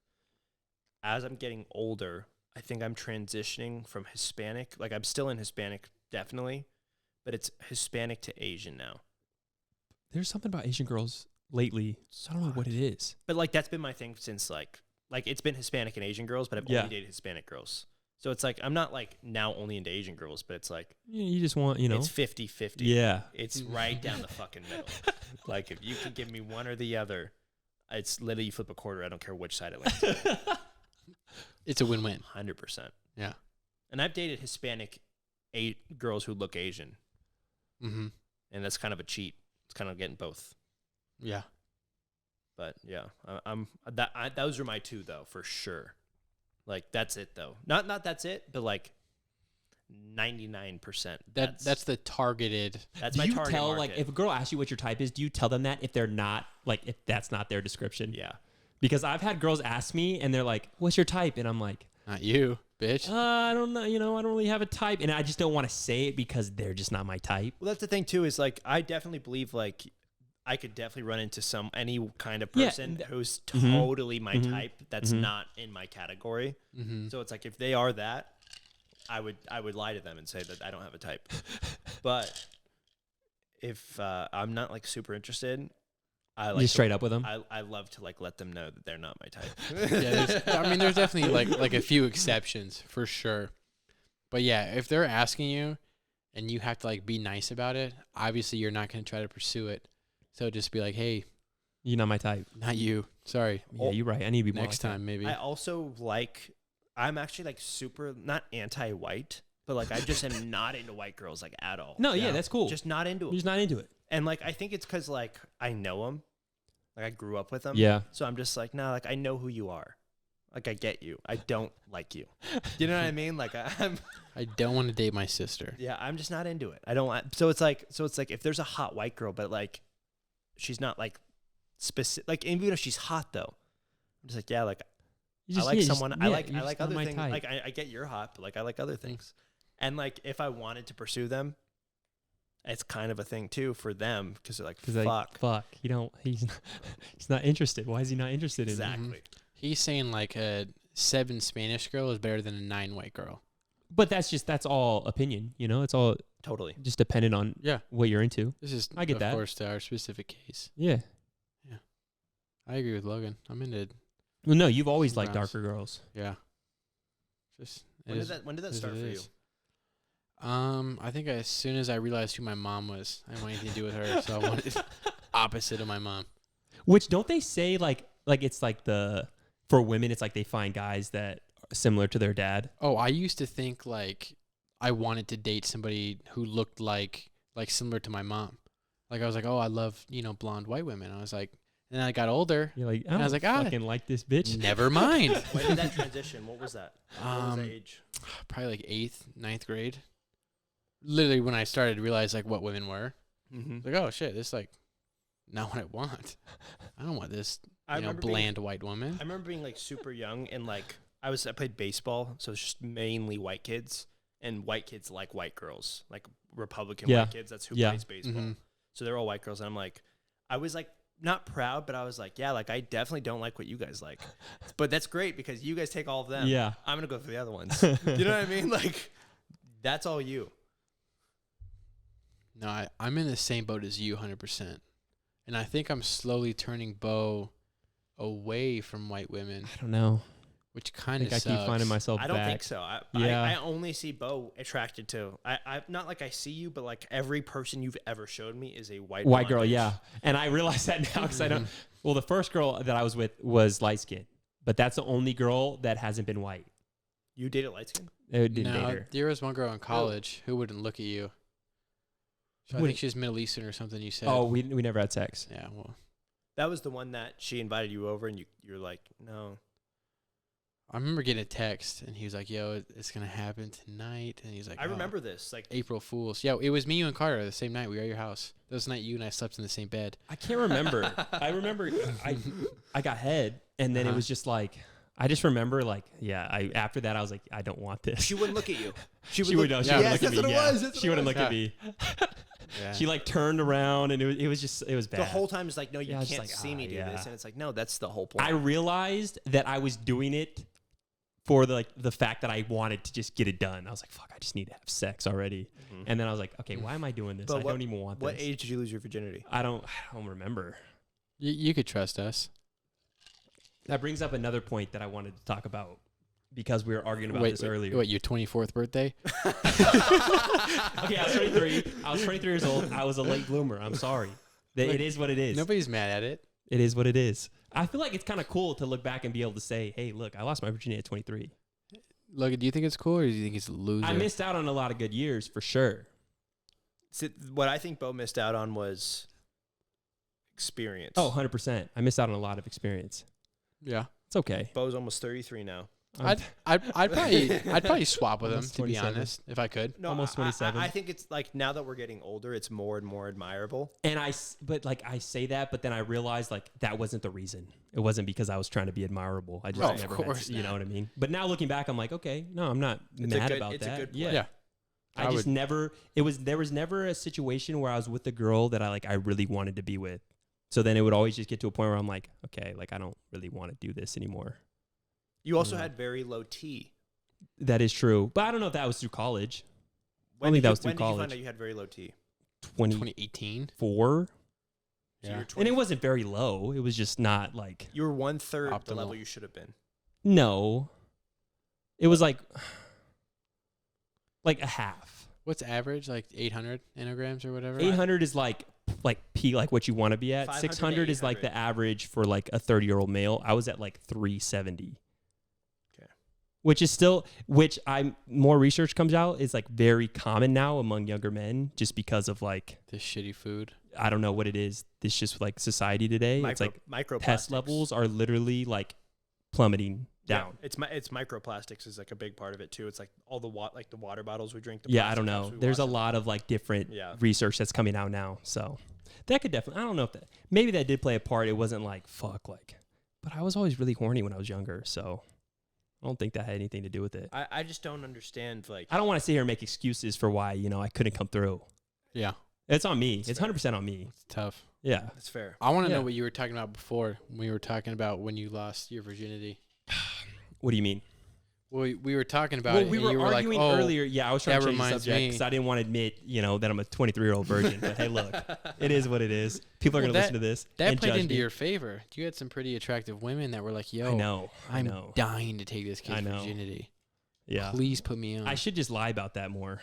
As I'm getting older, I think I'm transitioning from Hispanic. Like I'm still in Hispanic, definitely, but it's Hispanic to Asian now. There's something about Asian girls lately. I don't know what it is. But like that's been my thing since like it's been Hispanic and Asian girls, but I've Yeah. only dated Hispanic girls. So it's like I'm not like now only into Asian girls, but it's like You just want, it's 50-50. Yeah. It's right down the fucking middle. Like if you can give me one or the other, it's literally you flip a quarter. I don't care which side it lands. It's a win-win. 100%. Yeah. And I've dated Hispanic girls who look Asian, Mm-hmm. and that's kind of a cheat. It's kind of getting both. Yeah. But yeah, those are my 2 though for sure. Like that's it though. Not that's it, but like 99%. That's the targeted. That's Do my you target tell market. like if a girl asks you what your type is, do you tell them that if they're not like if that's not their description? Yeah. Because I've had girls ask me and they're like, "What's your type?" And I'm like, Not you, bitch. I don't know. You know, I don't really have a type, and I just don't want to say it because they're just not my type. Well, that's the thing too. Is like I definitely believe like I could definitely run into any kind of Yeah, person who's totally my type. That's Mhm. not in my category. Mm-hmm. So it's like if they are that, I would lie to them and say that I don't have a type. But if I'm not like super interested, I like Just straight up with them. I love to like let them know that they're not my type. Yeah, I mean, there's definitely like a few exceptions for sure. But yeah, if they're asking you and you have to like be nice about it, obviously you're not going to try to pursue it. So just be like, hey, You're not my type. not you. Sorry. Yeah, you're right. I need to be more Next like that. time, maybe. I also I'm actually like super not anti-white, but like I just am not into white girls like at all. No, yeah, that's cool. Just not into You're them. just not into it. And like I think it's because like I know them, like I grew up with them. Yeah. So I'm just like, no, like I know who you are. Like I get you. I don't like you. You know what I mean? Like I'm. I don't want to date my sister. Yeah, I'm just not into it. I don't want. So it's like if there's a hot white girl, but like she's not like specific. Like even if she's hot though, I'm just like yeah, like I like someone. I like other things. Like I get you're hot, but like I like other things. And like if I wanted to pursue them, it's kind of a thing too for them because they're like fuck. You don't. He's not interested. Why is he not interested in? Exactly. He's saying like a 7 Spanish girl is better than a 9 white girl. But that's all opinion. You know, it's all Totally. just dependent on Yeah. what you're into. This is, I get of that. course, to our specific case. Yeah. I agree with Logan. I'm into it. Well, no, you've always liked Browns. darker girls. Yeah. Just When did that is start what for it you? is. I think as soon as I realized who my mom was, I didn't want anything to do with her, so I wanted opposite of my mom. Which don't they say like it's like for women it's like they find guys that are similar to their dad. Oh, I used to think like I wanted to date somebody who looked like similar to my mom. Like I was like, oh, I love blonde white women. I was like, and then I got older. You're like, And I was like, fucking like this bitch. Never mind. When did that transition? What was that? What was the age? Probably like 8th, 9th grade. Literally when I started to realize like what women were. Mm-hmm. Like, oh shit, this is like not what I want. I don't want this remember bland white woman. I remember being like super young and like I played baseball, so it's just mainly white kids, and white kids like white girls, like Republican Yeah. white kids. That's who Yeah. plays baseball. Mhm. So they're all white girls, and I'm like, I was like not proud, but I was like, yeah, like I definitely don't like what you guys like, but that's great because you guys take all of them. Yeah. I'm gonna go for the other ones. You know what I mean? Like that's all you. No, I'm in the same boat as you 100%. And I think I'm slowly turning Bo away from white women, I don't know. which I kind of think I sucks. keep finding myself I don't back. think so. Yeah. I only see Bo attracted to. I not like I see you, but like every person you've ever showed me is a white White blonde girl, bitch. yeah. And I realize that now because I don't. Well, the first girl that I was with was light skinned, but that's the only girl that hasn't been white. You dated light skin? It didn't date No, her. there was one girl in college who wouldn't look at you. I think she was Middle Eastern or something. You said. Oh, we never had sex. Yeah. Well, That was the one that she invited you over, and you're like, no. I remember getting a text, and he was like, "Yo, it's gonna happen tonight." And he's like, I "Oh, remember this. Like, April Fools." Yeah, it was me, you, and Carter the same night. We were at your house. That was the night you and I slept in the same bed. I can't remember. I remember I got head, and then it was just like I just remember like after that I was like I don't want this. she wouldn't look at you. She would know. She yeah, wouldn't yes, look at that's me. what it Yeah. was, that's what She it wouldn't was. look at me. Yeah. She like turned around, and it was bad. The whole time is like, no, you Yeah, I was can't like, see me do yeah. this, and it's like, no, that's the whole point. I realized that I was doing it for the fact that I wanted to just get it done. I was like, fuck, I just need to have sex already. Mhm. And then I was like, okay, why am I doing this? But I don't even want What this. age did you lose your virginity? I don't remember. You could trust us. That brings up another point that I wanted to talk about because we were arguing about this earlier. What, your 24th birthday? Okay, I was 23. I was 23 years old. I was a late bloomer. I'm sorry. It is what it is. Nobody's mad at it. It is what it is. I feel like it's kind of cool to look back and be able to say, hey, look, I lost my virginity at 23. Logan, do you think it's cool or do you think it's a loser? I missed out on a lot of good years for sure. So what I think Bo missed out on was experience. Oh, 100%. I missed out on a lot of experience. Yeah. It's okay. Bo's almost 33 now. I'd probably swap with him, Almost to be 27. honest, if I could. No, Almost 27. I think it's like now that we're getting older, it's more and more admirable. And I say that, but then I realized like that wasn't the reason. It wasn't because I was trying to be admirable. I just Right, never of course had, you not. know what I mean? But now looking back, I'm like, okay, no, I'm not mad about it's that. a good yeah. plan. Yeah. I just never, there was never a situation where I was with a girl that I really wanted to be with. So then it would always just get to a point where I'm like, okay, like I don't really want to do this anymore. You also had very low T. That is true. But I don't know if that was through college. When I think did that you- was through when did you college. find out you had very low T? 2018. 24. So Yeah. you're And it wasn't very low. It was just not like, You were 1/3 the Optimal. level you should have been. no. It was like a half. What's average? Like 800 nanograms or whatever? 800 is like peak, like what you want to be at. 500 to 600 is like the 800. average for like a 30-year-old male. I was at like 370. Okay. Which is still, more research comes out, is like very common now among younger men just because of like, This shitty food. I don't know what it is. It's just like society today. It's like pest microplastics. levels are literally like plummeting down. Yeah, it's microplastics is like a big part of it too. It's like all the the water bottles we drink. The Yeah, I plastic don't cups know. we There's a wash. lot of like different Yeah. research that's coming out now. So that could definitely, I don't know if that, maybe that did play a part. It wasn't like, fuck, like, but I was always really horny when I was younger. So I don't think that had anything to do with it. I just don't understand like I don't want to sit here and make excuses for why, I couldn't come through. Yeah. It's on me. It's It's fair. 100% on me. It's tough. Yeah. that's fair. I want to Yeah. know what you were talking about before. We were talking about when you lost your virginity. What do you mean? Well, we were talking about Well, it. we and were you were arguing like, oh, earlier. Yeah, I was trying that to change the reminds subject me. because I didn't want to admit, that I'm a 23-year-old virgin. But hey, look, it is what it is. People are Well, going to listen to this. That and played judge into me. your favor. You had some pretty attractive women that were like, yo, I know. I I'm know. dying to take this kid's I know. virginity. Yeah. Please put me on. I should just lie about that more.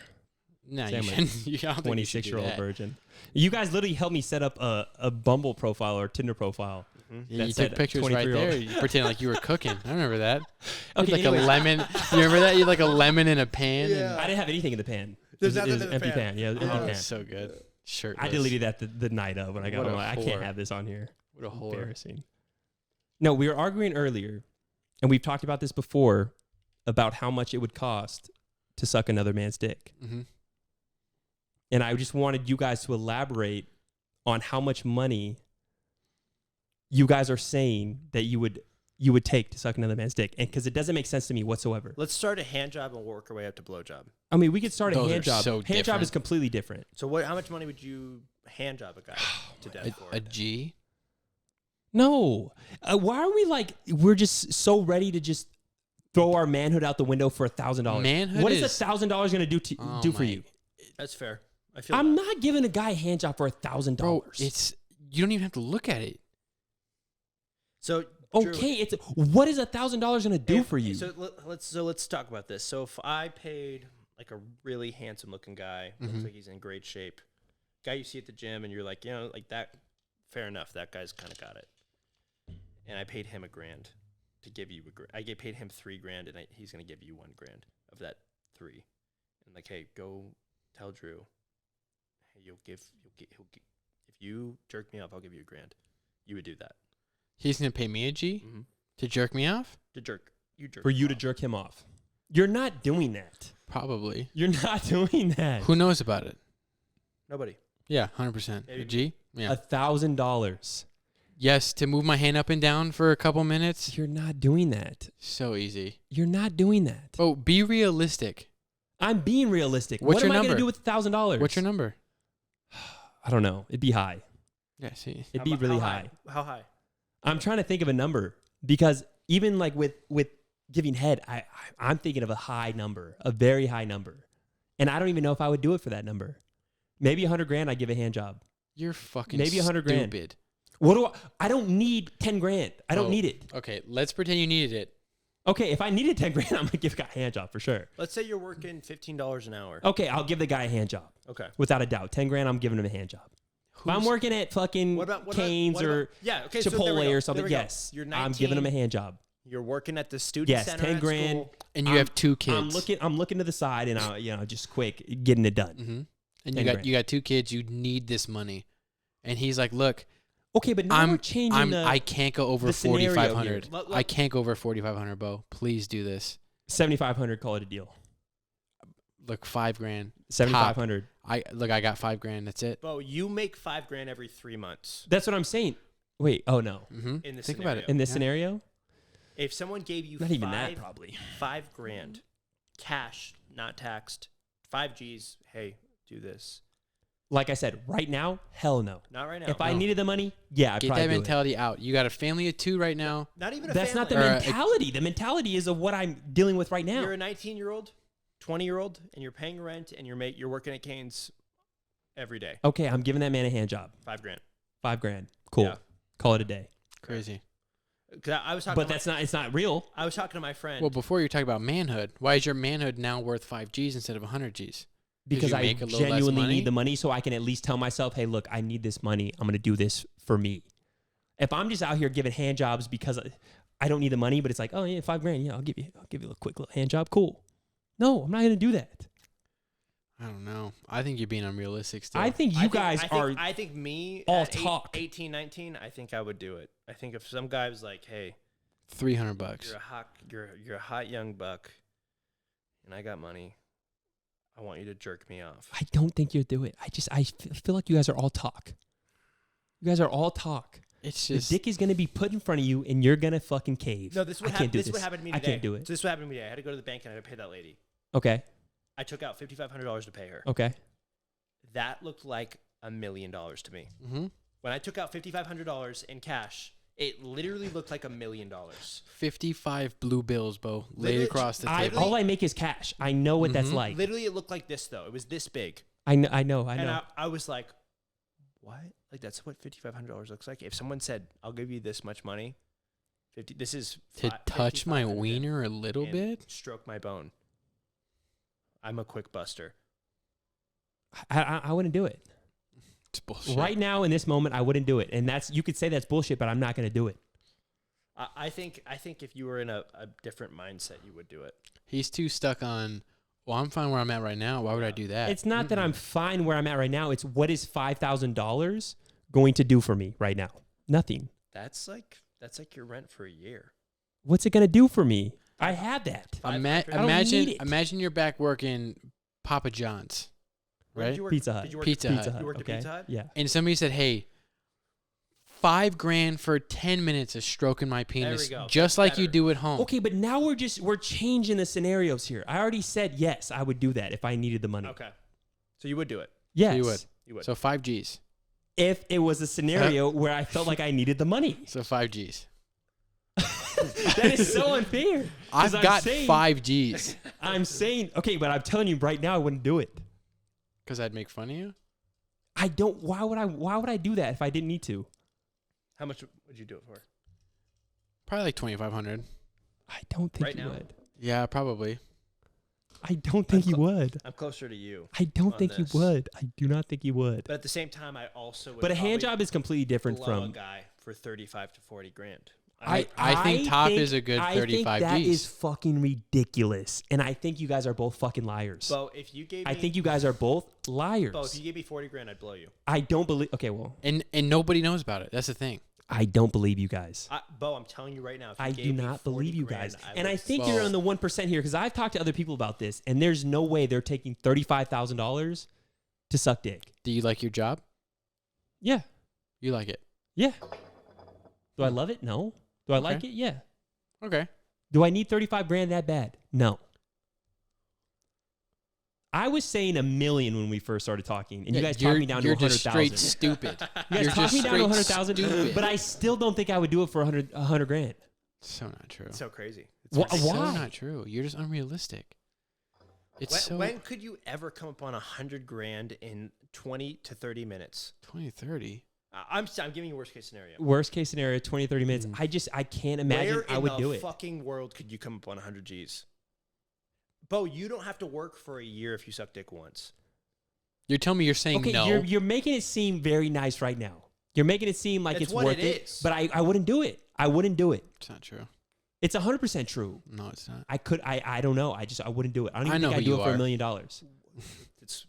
No, Say you I'm a shouldn't. You don't think you should do 26-year-old that. virgin. You guys literally helped me set up a Bumble profile or Tinder profile. Yeah, that you said took pictures right 23-year-old. there. You pretended like you were cooking. I remember that. You Okay, had like anyways. a lemon. You remember that? You had like a lemon in a pan. Yeah. I didn't have anything in the pan. There's it was nothing in the empty pan. pan. Yeah, it was And, empty oh, pan. so good. Shirtless. I deleted that the night of when I got What home. a I can't whore. have this on here. What a whore. Embarrassing. No, we were arguing earlier, and we've talked about this before, about how much it would cost to suck another man's dick. Mm-hmm. And I just wanted you guys to elaborate on how much money you guys are saying that you would take to suck another man's dick, and because it doesn't make sense to me whatsoever. Let's start a hand job and work our way up to blow job. I mean, we could start a Those hand are job. so Hand job different. is completely different. So how much money would you hand job a guy to death for? A G. No, why are we like we're just so ready to just throw our manhood out the window for $1,000? Manhood What is is- $1,000 going to Oh do for my- you? That's fair. I feel I'm that. not giving a guy a hand job for $1,000. Bro, you don't even have to look at it. So Drew, okay. It's what is $1,000 going to do if- for you? So let's talk about this. So if I paid like a really handsome looking guy, looks Mhm. like he's in great shape, guy you see at the gym, and you're like, like that, fair enough. That guy's kind of got it. And I paid him $1,000 to give you paid him $3,000, and he's gonna give you $1,000 of that 3. And like, hey, go tell Drew. Hey, he'll give if you jerk me off, I'll give you $1,000. You would do that. He's gonna pay me a G Mm-hmm. to jerk me off? To jerk for you to off. jerk him off. You're not doing that. Probably. You're not doing that. Who knows about it? Nobody. Yeah, 100%. Maybe A G? Yeah. $1,000. Yes, to move my hand up and down for a couple minutes. You're not doing that. So easy. You're not doing that. Oh, be realistic. I'm being realistic. What's what your am I going number? to do with $1,000? What's your number? I don't know. It'd be high. Yeah, see. It'd be really high. How high? I'm trying to think of a number because even like with giving head, I'm thinking of a high number, a very high number, and I don't even know if I would do it for that number. Maybe $100,000. I give a hand job. You're fucking Maybe $100,000. stupid. What do I don't need $10,000. I don't Oh. need it. Okay, let's pretend you needed it. Okay, if I needed $10,000, I'm gonna give a guy a hand job for sure. Let's say you're working $15 an hour. Okay, I'll give the guy a hand job Okay. without a doubt. $10,000, I'm giving him a hand job. If I'm Who's- working at fucking Cane's or okay, so there we Chipotle go. or something, There we go. yes, You're I'm giving him a 19, hand job. You're working at the student Yes, center 10 at grand. school. And you I'm- have 2 kids. I'm looking to the side and I just quick getting it done. Mm-hmm. And 10 grand. you got 2 kids. You need this money. And he's like, look, Okay, but now we're changing I can't go over the scenario 4,500. here. I can't go over 4,500, Bo. Please do this. 7,500. Call it a deal. Look, $5,000. 7,500. I got $5,000. That's it. Bo, you make $5,000 every 3 months. That's what I'm saying. Wait. Oh no. Mm-hmm. In this Think scenario. about it. In this Yeah. scenario, If someone gave you not even that probably. $5,000 cash, not taxed, 5 Gs, hey, do this. Like I said, right now, hell no. Not right now. If I needed the money, yeah, I'd Get probably that do mentality out. You got a family of 2 right now. Not even it. a That's not the family. mentality. The mentality is of what I'm dealing with right now. You're a 19-year-old, 20-year-old, and you're paying rent, and you're working at Cane's every day. Okay, I'm giving that man a hand job. $5,000. $5,000. Cool. Yeah. Call it a day. Crazy. 'Cause I was talking. But it's not real. I was talking to my friend. Well, before you were talking about manhood, why is your manhood now worth 5 Gs instead of 100 Gs? Because you I make a little less genuinely money? need the money so I can at least tell myself, hey, look, I need this money. I'm going to do this for me. If I'm just out here giving hand jobs because I don't need the money, but it's like, oh, yeah, $5,000. Yeah, I'll give you a quick little hand job. Cool. No, I'm not going to do that. I don't know. I think you're being unrealistic still. I think you guys are I think me all at talk. 18, 19, I think I would do it. I think if some guy was like, hey, $300. you're a hot young buck, and I got money. I want you to jerk me off. I don't think you'll do it. I feel like you guys are all talk. You guys are all talk. It's The just dick is going to be put in front of you, and you're going to fucking cave. No, this I can't do this. What happened to me I today. can't do it. So this is what happened to me today. I had to go to the bank and I had to pay that lady. Okay. I took out $5,500 to pay her. Okay. That looked like $1 million to me. mm-hmm. When I took out $5,500 in cash, it literally looked like $1 million. 55 blue bills, Bo, laid Literally, across the I, table. all I make is cash. I know what that's Mhm. like. Literally, it looked like this, though. It was this big. I know. And I was like, what? Like, that's what $5,500 looks like? If someone said, I'll give you this much money, this is To touch my $5,500 wiener a little and bit? stroke my bone. I'm a quick buster. I wouldn't do it. It's bullshit. Right now, in this moment, I wouldn't do it. And you could say that's bullshit, but I'm not going to do it. I think if you were in a different mindset, you would do it. He's too stuck on, well, I'm fine where I'm at right now. Why would I do that? It's not that I'm fine where I'm at right now. It's what is $5,000 going to do for me right now? Nothing. That's like your rent for a year. What's it going to do for me? I have that. I don't need it. Imagine you're back working Papa John's, Where did right? you work? Pizza Hut. Did you work Pizza at Hut. Pizza Hut. You worked okay? at Pizza Hut? Yeah. And somebody said, hey, $5,000 for 10 minutes of stroking my penis, go. just That's like you better. do at home. Okay, but now we're changing the scenarios here. I already said yes, I would do that if I needed the money. Okay. So you would do it. Yes. you would. You would. So 5 Gs. If it was a scenario where I felt like I needed the money. So 5 Gs. That is so unfair. I've I'm got saying- 5 Gs. I'm saying, okay, but I'm telling you right now, I wouldn't do it. Because I'd make fun of you? I don't. Why would I do that if I didn't need to? How much would you do it for? Probably like 2,500. I don't think Right you now? would. Yeah, probably. I don't think you would. I'm closer to you. I don't on think you this. would. I do not think you would. But at the same time, I also would But a hand probably job is completely different blow a from. guy for 35 to 40 grand. I think top is a good 35 I think that Gs. is fucking ridiculous, and I think you guys are both fucking liars. Bo, if you gave me, I think you guys are both liars. Bo, if you gave me 40 grand, I'd blow you. I don't believe. Okay, well, And nobody knows about it. That's the thing. I don't believe you guys. Bo, I'm telling you right now. If you I gave do me not 40 believe you grand, guys. I And I would- think you're on the 1% here because I've talked to other people about this, and there's no way they're taking $35,000 to suck dick. Do you like your job? Yeah. You like it. Yeah. Do I love it? No. Do I like Okay. it? Yeah. Okay. Do I need 35 grand that bad? No. I was saying $1 million when we first started talking, and you guys talked me down to You're just 100,000. straight stupid. You guys You're talked just me down to straight 100,000, stupid. but I still don't think I would do it for 100 grand. So not true. It's so crazy. It's Wha- ridiculous. So why? not true. You're just unrealistic. It's When could you ever come upon 100 grand in 20 to 30 minutes? 20, 30. I'm giving you worst case scenario. Worst case scenario, 20, 30 minutes. Mm. I can't imagine Where I in would the do it. fucking world could you come up on 100 G's? Bo, you don't have to work for a year if you suck dick once. You're telling me you're saying Okay, no. you're making it seem very nice right now. You're making it seem like That's it's what worth it it. is. But I wouldn't do it. I wouldn't do it. It's not true. It's 100% true. No, it's not. I don't know. I wouldn't do it. I don't even I know think I'd who do you it for are. $1 million. It's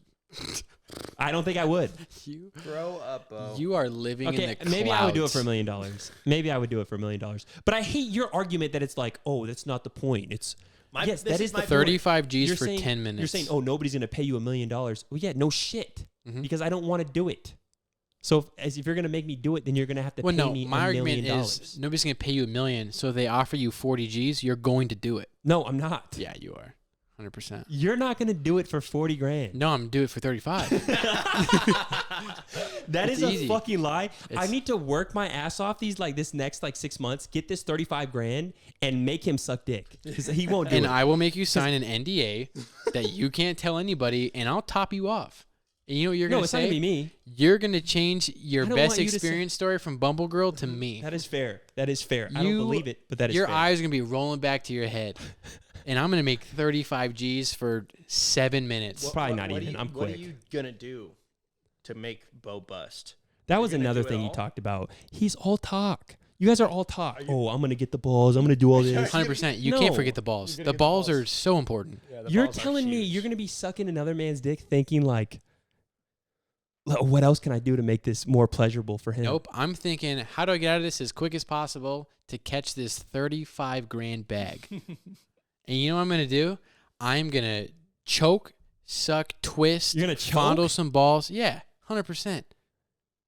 I don't think I would. You, Grow up, Bo. you are living in the Okay, clouds. maybe I would do it for $1 million. Maybe I would do it for $1 million. But I hate your argument that it's like, oh, that's not the point. It's yes, that is the point. 35 G's You're for saying, 10 minutes. You're saying, oh, nobody's gonna pay you $1 million. Well, yeah, no shit, Mhm. because I don't want to do it. So if you're gonna make me do it, then you're gonna have to Well, pay no, me my $1 million. argument is nobody's going to pay you $1 million. So if they offer you 40 G's, you're going to do it. No, I'm not. Yeah, you are. 100%. You're not gonna do it for 40 grand. No, I'm going to do it for 35. That It's is easy. a fucking lie. I It's- need to work my ass off this next 6 months, get this 35 grand, and make him suck dick because he won't do And it. I will make you sign an NDA that you can't tell anybody, and I'll top you off. And you know what you're No, going to it's not gonna say? be me. You're going to change your I don't best want you to say- experience story from Bumble Girl to me. That is fair. That is fair. I don't You- believe it, but that is Your fair. eyes are going to be rolling back to your head. And I'm going to make 35 G's for 7 minutes. Probably not even. I'm What quick. are you gonna do to make Bo bust? That was You're gonna another do it thing he all? talked about. He's all talk. You guys are all talk. Oh, I'm gonna get the balls. I'm gonna do all this. 100%. You No. can't forget the balls. You're The gonna get the balls are balls. so important. You're telling me you're gonna be sucking another man's dick, thinking like, what else can I do to make this more pleasurable for him? Nope. I'm thinking, how do I get out of this as quick as possible to catch this 35 grand bag? And you know what I'm going to do? I'm going to choke, suck, twist, You're gonna fondle choke? some balls. Yeah, 100%.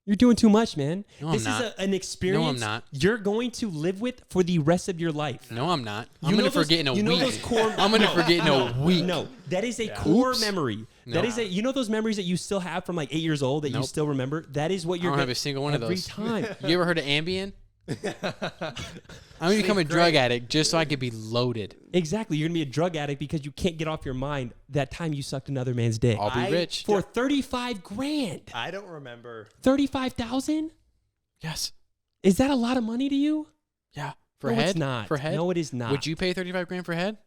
You're doing too much, man. No, I'm this not. is an experience not. you're going to live with for the rest of your life. No, I'm not. I'm You going know to forget in a those- you know week. those core- I'm going to No, forget in a week. No, that is a core Oops. memory. No. That is you know those memories that you still have from like 8 years old that you Nope. still remember? That is what I you're don't have gonna- a single one of every those. time. You ever heard of Ambien? I'm going to become a drug addict just so I could be loaded. Exactly. You're going to be a drug addict because you can't get off your mind that time you sucked another man's dick. I'll be I- rich. For 35 grand. I don't remember. 35,000? Yes. Is that a lot of money to you? Yeah. For No, head? it's not. For head? No, it is not. Would you pay 35 grand for head?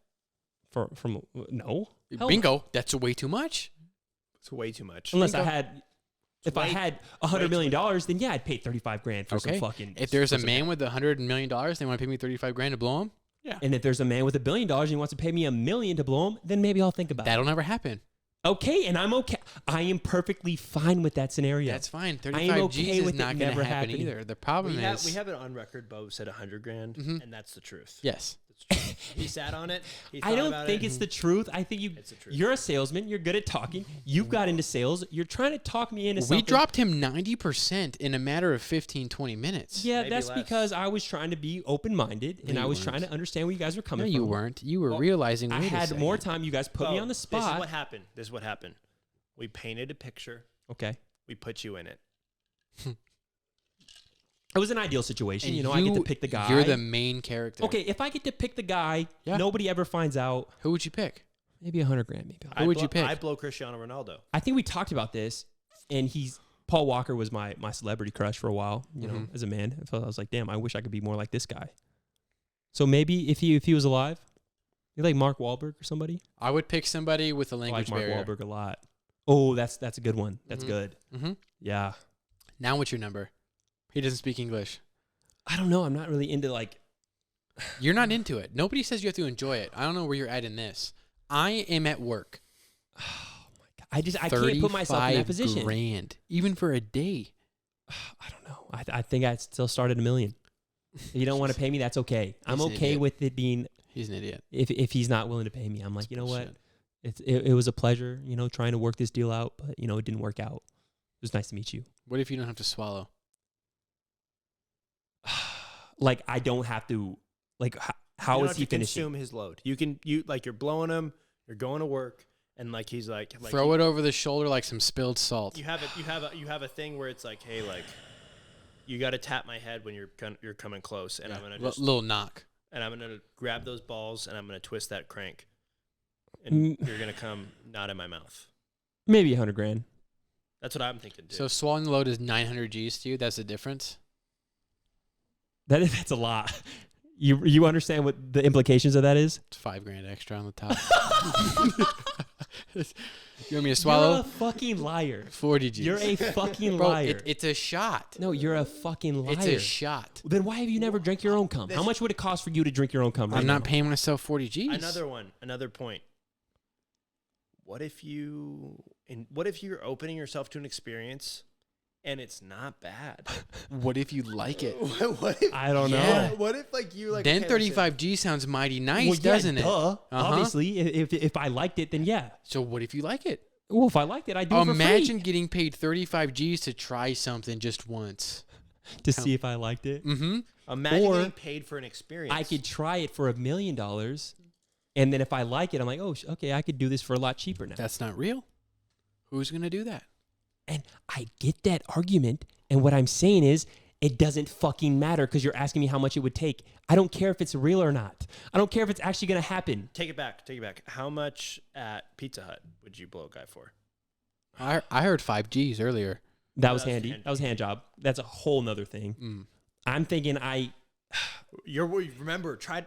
From no? Hell Bingo. That's way too much. It's way too much. Unless I Bingo. had, if I way- had way $100 too million, then yeah, I'd pay 35 grand for some Okay. fucking. If there's a for some- man with $100 million, they want to pay me 35 grand to blow him. Yeah. and if there's a man with $1 billion and he wants to pay me $1 million to blow him, then maybe I'll think about That'll never happen. it. Okay, and I'm okay. I am perfectly fine with that scenario. That's fine. I am 35 okay G's is with it not going to never happen happening. either. The problem we is, have it on record. Bo said 100 grand, Mhm. and that's the truth. yes. That's true. He sat on it. He I thought don't about think it. it's the truth. I think It's the truth. you're a salesman. You're good at talking. You've got into sales. You're trying to talk me into something. We dropped him 90% in a matter of 15, 20 minutes. Yeah, Maybe that's less. because I was trying to be open-minded and No, I you was weren't. trying to understand where you guys were No, coming you from. weren't. You were Well, realizing. I wait a had more second. time. You guys put me Bo, on the This is spot. what happened. This is what happened. We painted a picture. Okay. We put you in it. It was an ideal situation. And You know, I get to pick the guy. You're the main character. Okay, if I get to pick the guy, Yeah. nobody ever finds out. Who would you pick? Maybe 100 grand. Maybe. Who would you pick? I blow Cristiano Ronaldo. I think we talked about this, and Paul Walker was my celebrity crush for a while. You know, Mhm. as a man, I was like, damn, I wish I could be more like this guy. So maybe if he was alive, you like Mark Wahlberg or somebody. I would pick somebody with a I like language Mark barrier. Wahlberg a lot. Oh, that's a good one. That's Mhm. good. Mm-hmm. Yeah. Now what's your number? He doesn't speak English. I don't know. I'm not really into like. You're not into it. Nobody says you have to enjoy it. I don't know where you're at in this. I am at work. I can't put myself in that position. $35,000, even for a day. I don't know. I think I'd still start at $1 million. If you don't want to pay me, that's okay. I'm He's an okay idiot. with it being He's an idiot. if he's not willing to pay me. I'm like, That's you know what? bullshit. It was a pleasure, you know, trying to work this deal out, but you know, it didn't work out. It was nice to meet you. What if you don't have to swallow? Like I don't have to. Like You how don't is have he to finishing? consume his load. You like you're blowing him. You're going to work, and like he's like Throw it over the shoulder like some spilled salt. You have it. You have a thing where it's like, hey, like you got to tap my head when you're coming close, and I'm gonna just little knock. and I'm gonna grab those balls and I'm gonna twist that crank, and Mm. you're gonna come not in my mouth. Maybe 100 grand. That's what I'm thinking. Dude. So swallowing the load is 900 G's to you. That's the difference. That's a lot. You understand what the implications of that is? It's $5,000 extra on the top. You want me to You're swallow? a fucking liar. 40 G's. You're a fucking Bro, liar. it's a shot. No, you're a fucking liar. It's a shot. Then why have you never drank your own cum? How much would it cost for you to drink your own cum? Right I'm not now? paying myself 40 G's. Another point. what if you're opening yourself to an experience and it's not bad? What if you like it? What if, I don't Yeah. know. what if like you like Then okay, listen, 35G sounds mighty nice, Well, yeah, doesn't it? duh. Uh-huh. Obviously, if I liked it, then yeah. So what if you like it? Well, if I liked it, I'd do it for Imagine free getting paid 35Gs to try something just once. to see if I liked it. Mm-hmm. imagine or getting paid for an experience. I could try it for $1 million, and then if I like it, I'm like, oh, okay, I could do this for a lot cheaper now. That's not real. Who's going to do that? And I get that argument, and what I'm saying is, it doesn't fucking matter because you're asking me how much it would take. I don't care if it's real or not. I don't care if it's actually going to happen. Take it back. How much at Pizza Hut would you blow a guy for? I heard 5Gs earlier. That was That's handy. handy. That was hand job. That's a whole nother thing. Mm. I'm thinking Remember, try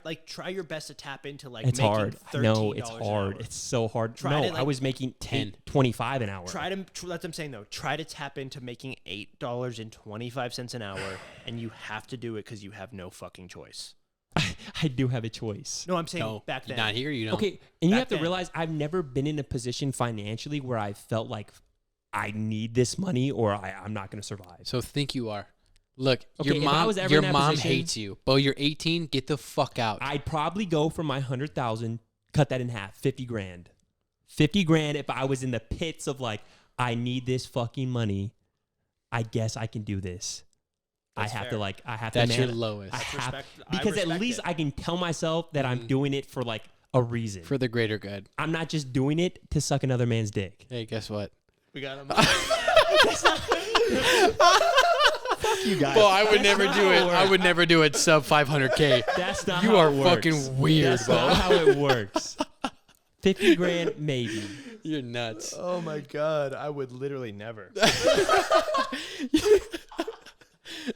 your best to tap into like it's making hard. $13 No, it's an hard. hour. It's so hard. Try No, to, I like, was making 10. 25 an hour. That's what I'm saying though. Try to tap into making $8.25 an hour, and you have to do it because you have no fucking choice. I do have a choice. No, I'm saying No, back then. not here. You don't. Okay, and you Back have to then. realize I've never been in a position financially where I felt like I need this money or I'm not going to survive. So think you are. Look, Okay, your if I mom. was ever Your in that mom position- hates you. Bo, you're 18. Get the fuck out. I'd probably go for my 100,000, cut that in half, 50 grand. 50 grand if I was in the pits of like, I need this fucking money. I guess I can do this. That's I have fair. to That's your man, lowest. I That's have, respect- I because at respect least it. I can tell myself that I'm doing it for like a reason. For the greater good. I'm not just doing it to suck another man's dick. Hey, guess what? We got him. Fuck you guys. Well, I would That's never not do how it. I works. would never do it sub 500K. That's not You how are it works. fucking weird, That's Bo. not how it works. 50 grand, maybe. You're nuts. Oh my god, I would literally never.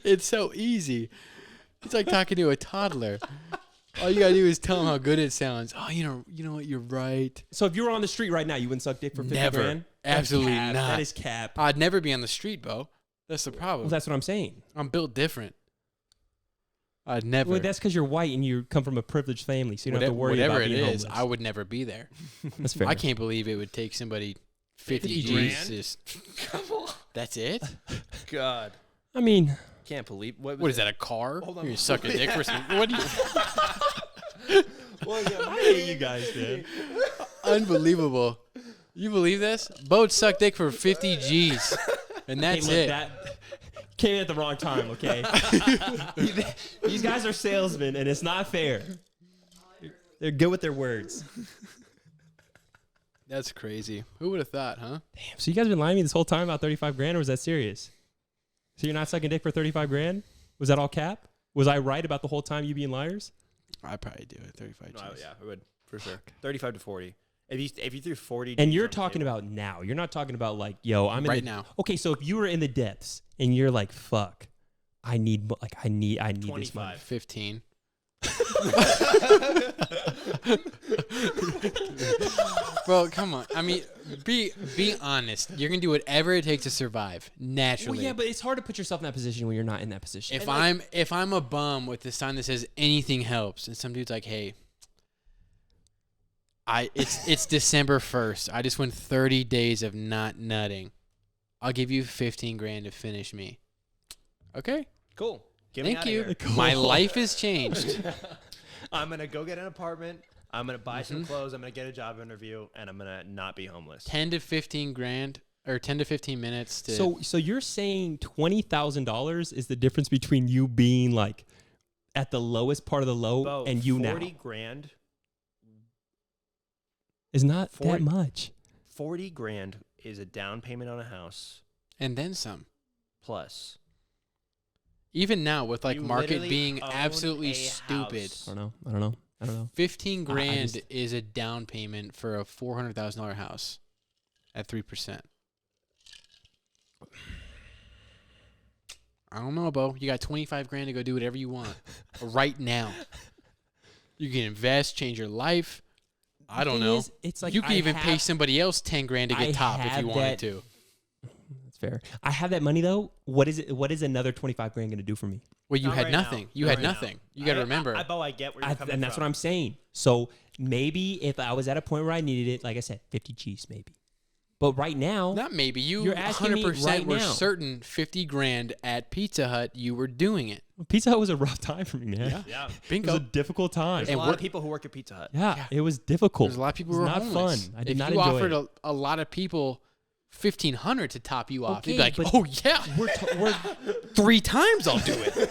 It's so easy. It's like talking to a toddler. All you gotta do is tell them how good it sounds. Oh, you know what? You're right. So if you were on the street right now, you wouldn't suck dick for 50 Never. grand? That's Absolutely cap. not. That is cap. I'd never be on the street, Bo. That's the problem. Well, that's what I'm saying. I'm built different. I'd never. Well, that's because you're white and you come from a privileged family, so you don't have to worry whatever about it being is, homeless. I would never be there. That's fair. I can't believe it would take somebody 50 50 grand? G's. Just, that's it? God, I mean, can't believe What is that, a car? Hold on. You're suck a dick for some. What do you, I hate you guys, man. unbelievable. You believe this? Boat suck dick for 50 G's. And that's Hey, look, it. That came in at the wrong time, okay? These guys are salesmen, and it's not fair. They're good with their words. That's crazy. Who would have thought, huh? Damn, so you guys been lying to me this whole time about 35 grand, or was that serious? So you're not sucking dick for 35 grand? Was that all cap? Was I right about the whole time you being liars? I'd probably do it. 35 G's. No, yeah, I would for sure. 35 to 40. If you threw 40, And G's you're on the talking table- about now. You're not talking about like, yo, I'm in Right the, now. Okay, so if you were in the depths and you're like, fuck, I need this money. 25. 15. Bro, come on. I mean, be honest. You're gonna do whatever it takes to survive naturally. Well, yeah, but it's hard to put yourself in that position when you're not in that position. if I'm a bum with a sign that says anything helps, and some dude's like, hey, it's December 1st. I just went 30 days of not nutting. I'll give you 15 grand to finish me. Okay. Cool. Get me Thank outta you. here. My life has changed. I'm gonna go get an apartment. I'm gonna buy Mm-hmm. some clothes. I'm gonna get a job interview, and I'm gonna not be homeless. 10 to 15 grand or 10 to 15 minutes to. So you're saying $20,000 is the difference between you being like at the lowest part of the low Bo, and you 40 now? grand. Is not 40 that much. 40 grand is a down payment on a house and then some. plus. Even now, with like You market literally being own absolutely a stupid, house. I don't know. 15 grand just- is a down payment for a $400,000 house at 3%. I don't know, Bo. You got 25 grand to go do whatever you want right now. You can invest, change your life. I don't Thing know. is, it's like you can I even pay have- somebody else 10 grand to get I top if have you wanted that- to. That's fair. I have that money though. What is it? What is another 25 grand going to do for me? Well, you Not had right nothing. now. You Not had right now. nothing. You got to remember. Bo, I get where you're coming And that's from. what I'm saying. So maybe if I was at a point where I needed it, like I said, 50 G's maybe. But right now, Not maybe. You're asking me 100% right were now. certain 50 grand at Pizza Hut. You were doing it. Pizza Hut was a rough time for me, man. Yeah. Yeah. It was Bingo. a difficult time. There's And a lot we're- of people who work at Pizza Hut. Yeah, Yeah. it was difficult. There's a lot of people It who was were not homeless. fun. I did if not you enjoy offered it. a lot of people $1,500 to top you off, Okay, you'd be like, but oh yeah, We're 3 times I'll do it.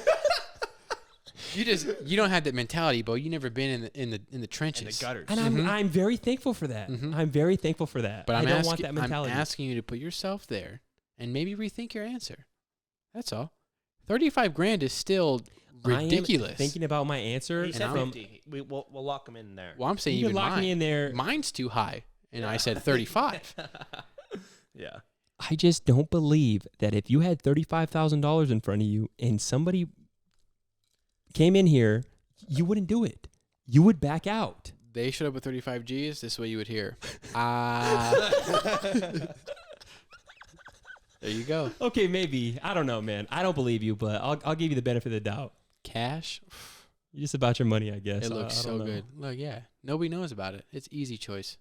You don't have that mentality, Bo. You never been in the trenches. In the gutters. and I'm very thankful for that. Mhm. I'm very thankful for that. But I I'm don't asking, want that mentality. I'm asking you to put yourself there and maybe rethink your answer. That's all. 35 grand is still ridiculous. I am thinking about my answer. He said from, 50. We'll lock him in there. Well, I'm saying you even can lock mine. me in there. Mine's too high, and I said 35. Yeah. I just don't believe that if you had $35,000 in front of you and somebody came in here, you wouldn't do it. You would back out. They showed up with 35 G's. This is what you would hear. There you go. Okay, maybe. I don't know, man. I don't believe you, but I'll give you the benefit of the doubt. Cash. You're just about your money, I guess. It looks I so don't know. good. Look, yeah. Nobody knows about it. It's easy choice.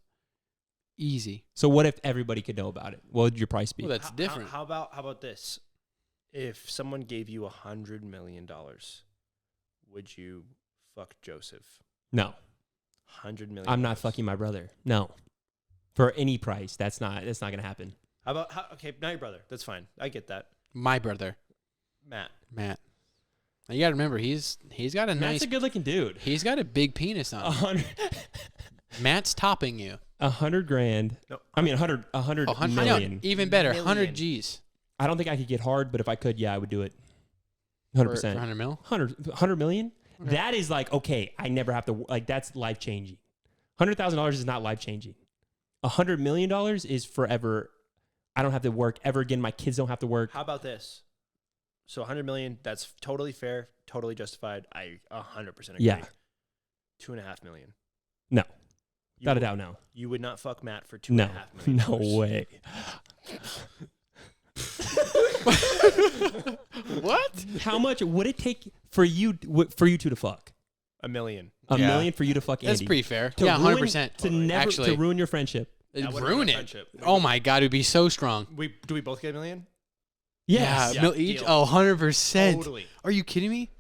Easy. So what if everybody could know about it? What would your price be? Well, that's different. How about this? If someone gave you $100 million, would you fuck Joseph? No, $100 million. I'm not fucking my brother. No, for any price. That's not gonna happen. Okay, not your brother. That's fine. I get that. My brother, Matt. Matt. Now you got to remember, he's got a Matt's nice. a good-looking dude. He's got a big penis on him. 100 Matt's topping you. $100,000. No. I mean 100 million. No, even better, Million. 100 G's. I don't think I could get hard, but if I could, yeah, I would do it. For 100%. 100 mil? 100 million? Okay. That is like, okay, I never have to, like, that's life changing. $100,000 is not life changing. $100 million is forever. I don't have to work ever again. My kids don't have to work. How about this? So $100 million, that's totally fair, totally justified. I 100% agree. Yeah. $2.5 million. No. You Without a would- doubt, no. You would not fuck Matt for $2.5 No. million. No way. What? How much would it take for you two to fuck? $1 million. A Yeah. million for you to fuck Andy? That's pretty fair. To yeah, ruin- 100%. To never Actually, to ruin your friendship. That wouldn't ruin ruin a it. friendship. Oh my God, it would be so strong. Do we both get $1 million? Yes. Yeah, each. deal. Oh, 100%. Totally. Are you kidding me?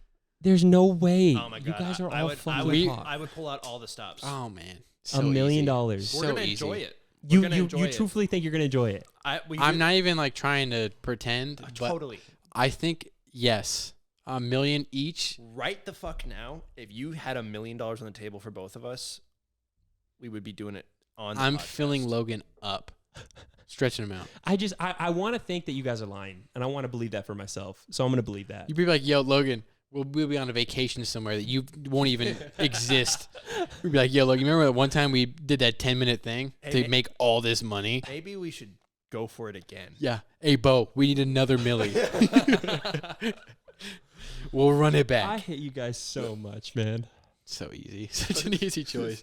There's no way. Oh my god. You guys are I all would, fucking I would pull out all the stops. Oh man, $1 million. We're So gonna easy. enjoy it. You We're gonna enjoy it. truthfully think you're gonna enjoy it? I'm not even like trying to pretend, but totally. I think yes, $1 million each. Right the fuck now, if you had $1 million on the table for both of us, we would be doing it on the I'm podcast. filling Logan up, stretching him out. I want to think that you guys are lying, and I want to believe that for myself. So I'm gonna believe that. You'd be like, yo, Logan, we'll be on a vacation somewhere that you won't even exist. We'd be like, yo, Logan, remember that one time we did that 10-minute thing Hey, to make all this money? Maybe we should go for it again. Yeah. Hey, Bo, we need another milli. We'll run it I back. hate you guys so much, man. So easy. Such an easy choice.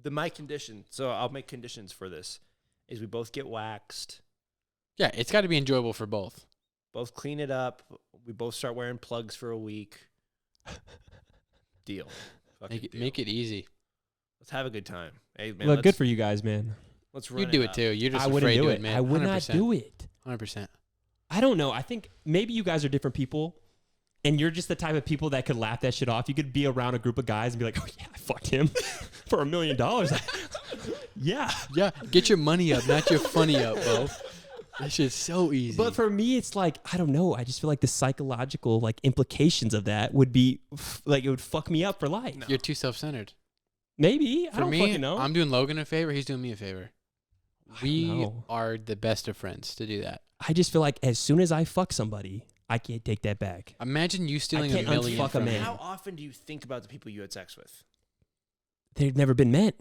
My condition, so I'll make conditions for this, is we both get waxed, Yeah, it's got to be enjoyable for both. both clean it up, we both start wearing plugs for a week. Deal. Fucking deal. Make it easy. Let's have a good time. Hey man, Look, good for you guys, man. let's run You do it up. too. You're just I wouldn't afraid do to it. admit. I would 100%. not do it. 100%. I don't know. I think maybe you guys are different people, and you're just the type of people that could laugh that shit off. You could be around a group of guys and be like, "Oh yeah, I fucked him for $1 million." Yeah. Yeah, get your money up, not your funny up, Bo. That shit's so easy. But for me, it's like, I don't know. I just feel like the psychological like implications of that would be like, it would fuck me up for life. No. You're too self-centered. Maybe. I For don't me, fucking know. I'm doing Logan a favor. He's doing me a favor. We know. are the best of friends to do that. I just feel like as soon as I fuck somebody, I can't take that back. Imagine you stealing can't $1 million unfuck a from man. him. How often do you think about the people you had sex with? They've never been met.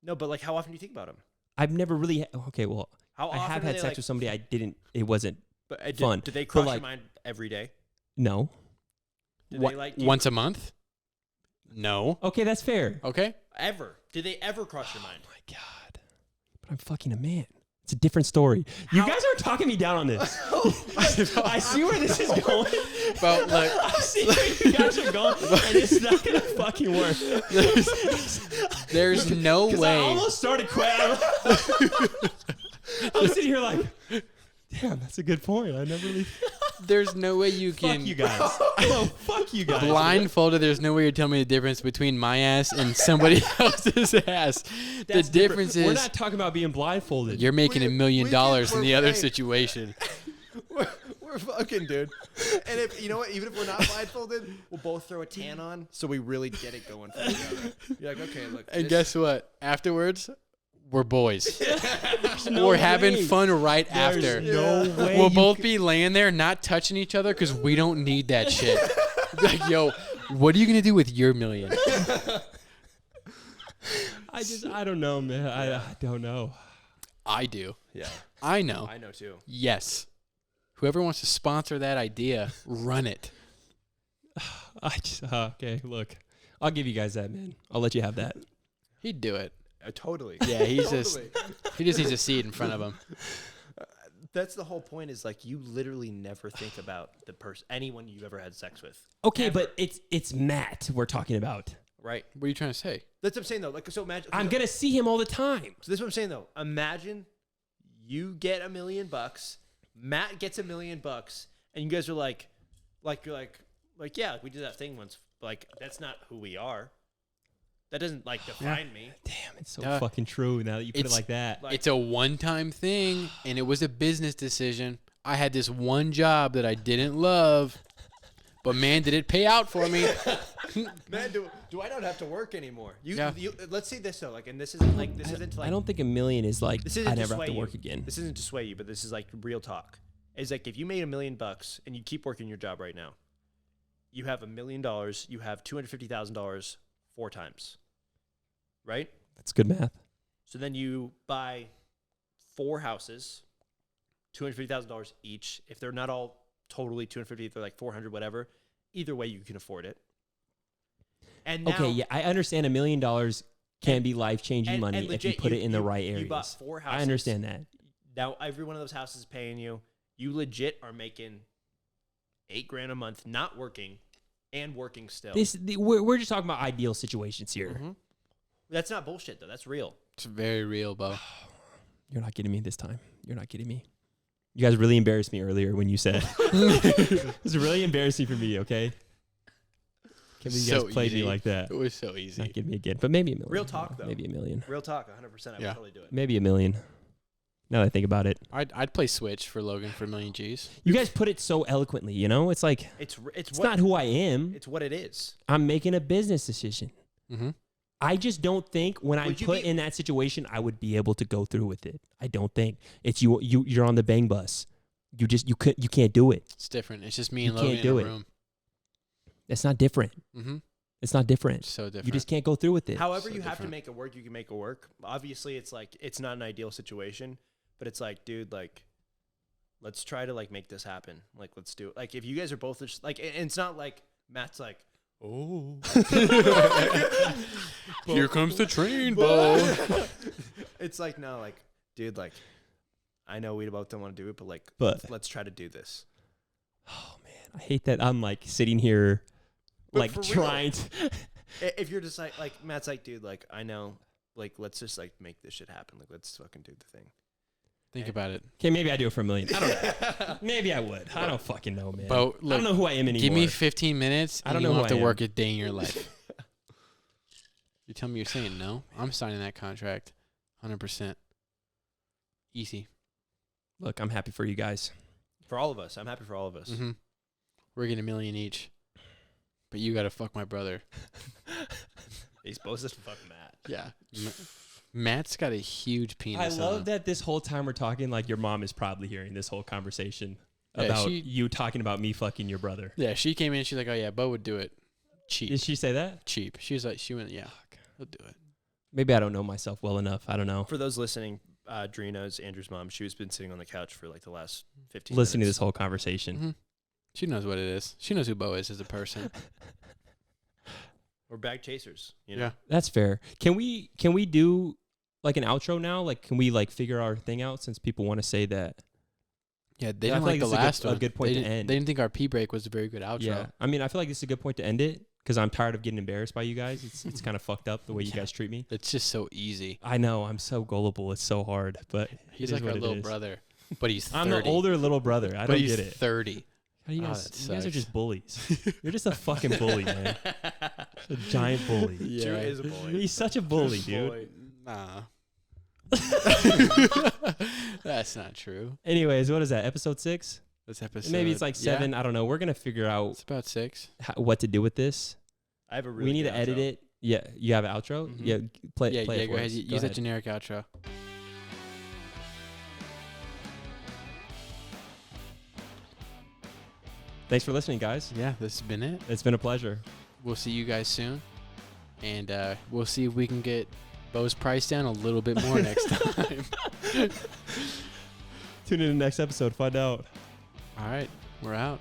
No, but like, how often do you think about them? I've never really. Okay, well, How I often have are had they, sex like, with somebody I didn't. It wasn't. But fun. Did they But, cross like- your mind every day? No. Did they like do you- Once a month? No. Okay, that's fair. Okay. ever? Did they ever cross your mind? Oh my god! But I'm fucking a man. It's a different story. You guys are talking me down on this. I see where this is going. But like, I see where you guys are going, and it's not gonna fucking work. there's no 'Cause way. I almost started crying. I'm sitting here like, damn, that's a good point. I never really. There's no way you can. Fuck you guys. No, fuck you guys. Blindfolded, there's no way you're telling me the difference between my ass and somebody else's ass. That's the difference We're is not talking about being blindfolded. you're making $1 million in the other hey. situation. We're fucking, dude. And if you know what, even if we're not blindfolded, we'll both throw a tan on, so we really get it going for each other. You're like, okay, look. And guess what? Afterwards, we're boys. no We're having way. fun right after. No way. We'll both be laying there, not touching each other, because we don't need that shit. Like, yo, what are you gonna do with your $1 million? I don't know, man. I don't know. I do. Yeah, I know. I know too. Yes. Whoever wants to sponsor that idea, run it. Okay, look. I'll give you guys that, man. I'll let you have that. He'd do it. Totally. Yeah, he's Totally. he just needs a seat in front of him. That's the whole point. Is like you literally never think about the person, anyone you've ever had sex with. Okay, Ever. but it's Matt we're talking about. Right. What are you trying to say? That's what I'm saying though. Like, so imagine. I'm gonna see him all the time. So this is what I'm saying though. Imagine you get $1 million, Matt gets $1 million, and you guys are like, yeah, we did that thing once. Like, that's not who we are. That doesn't like define me. Damn, it's so fucking true now that you put it It's- like that. Like, It's a one-time thing, and it was a business decision. I had this one job that I didn't love, but man, did it pay out for me. man, do I not have to work anymore? Yeah. Let's see this though. Like, and this isn't like I don't think $1 million is like this isn't I to never have sway to you. work again. This isn't to sway you, but this is like real talk. It's like if you made $1 million and you keep working your job right now, you have $1 million. You have $250,000 4 times, right? That's good math. So then you buy 4 houses, $250,000 each. If they're not all totally 250, if they're like 400, whatever. Either way, you can afford it. And now, Okay, yeah, I understand $1 million can be life-changing money if you legit, put it in the right areas. You bought 4 houses. I understand that. Now every one of those houses is paying you. You legit are making $8,000 a month, not working, and working still. We're just talking about ideal situations here. Mhm. That's not bullshit though. That's real. It's very real, Bo. You're not getting me this time. You're not getting me. You guys really embarrassed me earlier when you said it was really embarrassing for me. Okay, can't believe you guys So played easy. me like that. It was so easy. Not getting me again, but maybe $1 million. Real talk, though. Maybe $1 million. Real talk, 100%. I would Yeah. totally do it. Maybe $1 million. Now that I think about it, I'd play Switch for Logan for $1 million G's. you guys put it so eloquently. You know, it's like It's it's what, not who I am. It's what it is. I'm making a business decision. Mm-hmm. I just don't think when I'm Would you put be- in that situation, I would be able to go through with it. I don't think it's you're on the bang bus. You can't do it. It's different. It's just me You and Logan can't do in a it. room. It's not different. Mm-hmm. It's not different. So different. You just can't go through with it. However So you have to different. make it work, you can make it work. Obviously, it's like it's not an ideal situation, but it's like, dude, like let's try to like make this happen. Like let's do it. Like if you guys are both just like, and it's not like Matt's like, oh, Here comes the train, Bo. it's like no, like dude, like I know we both don't want to do it, but like But- let's try to do this. Oh man, I hate that. I'm like sitting here, But like for real. trying to. If you're just like Matt's like, dude, like I know, like let's just like make this shit happen. Like let's fucking do the thing. Think about it. Okay, maybe I do it for $1 million. I don't know. Maybe I would. I don't fucking know, man. Bo, I look, don't know who I am anymore. give me 15 minutes. I don't and know you who won't have I to work am. a day in your life. You tell me you're saying no. I'm signing that contract. 100%. Easy. Look, I'm happy for you guys. For all of us, I'm happy for all of us. Mm-hmm. We're getting $1 million each. But you gotta fuck my brother. He's supposed to fuck Matt. Yeah. Matt's got a huge penis. I love that this whole time we're talking, like your mom is probably hearing this whole conversation Yeah, about she- you talking about me fucking your brother. Yeah, she came in. She's like, "Oh yeah, Bo would do it, cheap, Did she say that? cheap." She was like, "She went, yeah, he'll do it." Maybe I don't know myself well enough. I don't know. For those listening, Drina's Andrew's mom. She's been sitting on the couch for like the last 15 Listening to minutes. this whole conversation. Mm-hmm. She knows what it is. She knows who Bo is as a person. We're bag chasers. You know? Yeah. That's fair. Can we do like an outro now? Like, can we like figure our thing out since people want to say that? Yeah, they I didn't feel like the this is last one. a good point to end. They didn't think our pee break was a very good outro. Yeah, I mean, I feel like this is a good point to end it because I'm tired of getting embarrassed by you guys. It's kind of fucked up the way you guys treat me. It's just so easy. I know I'm so gullible. It's so hard, but He's like our little brother, but he's 30. I'm the older little brother. I don't get it. 30. How do you Oh, guys? that You guys are sucks. just bullies. You're just a fucking bully, man. A giant bully. Yeah. Drew is a bully. He's such a bully, dude. Boy. Nah. That's not true. Anyways, what is that? Episode 6? This episode. Maybe it's like 7. Yeah, I don't know. We're gonna figure out it's about 6. what to do with this. I have a really We need good to edit outro. it. Yeah, you have an outro. Mhm. Yeah, play Yeah, it go for ahead. us. Go Use that ahead. generic outro. Thanks for listening, guys. Yeah, this has been it. It's been a pleasure. We'll see you guys soon, and we'll see if we can get Bo's price down a little bit more next time. Tune in to the next episode. Find out. All right, we're out.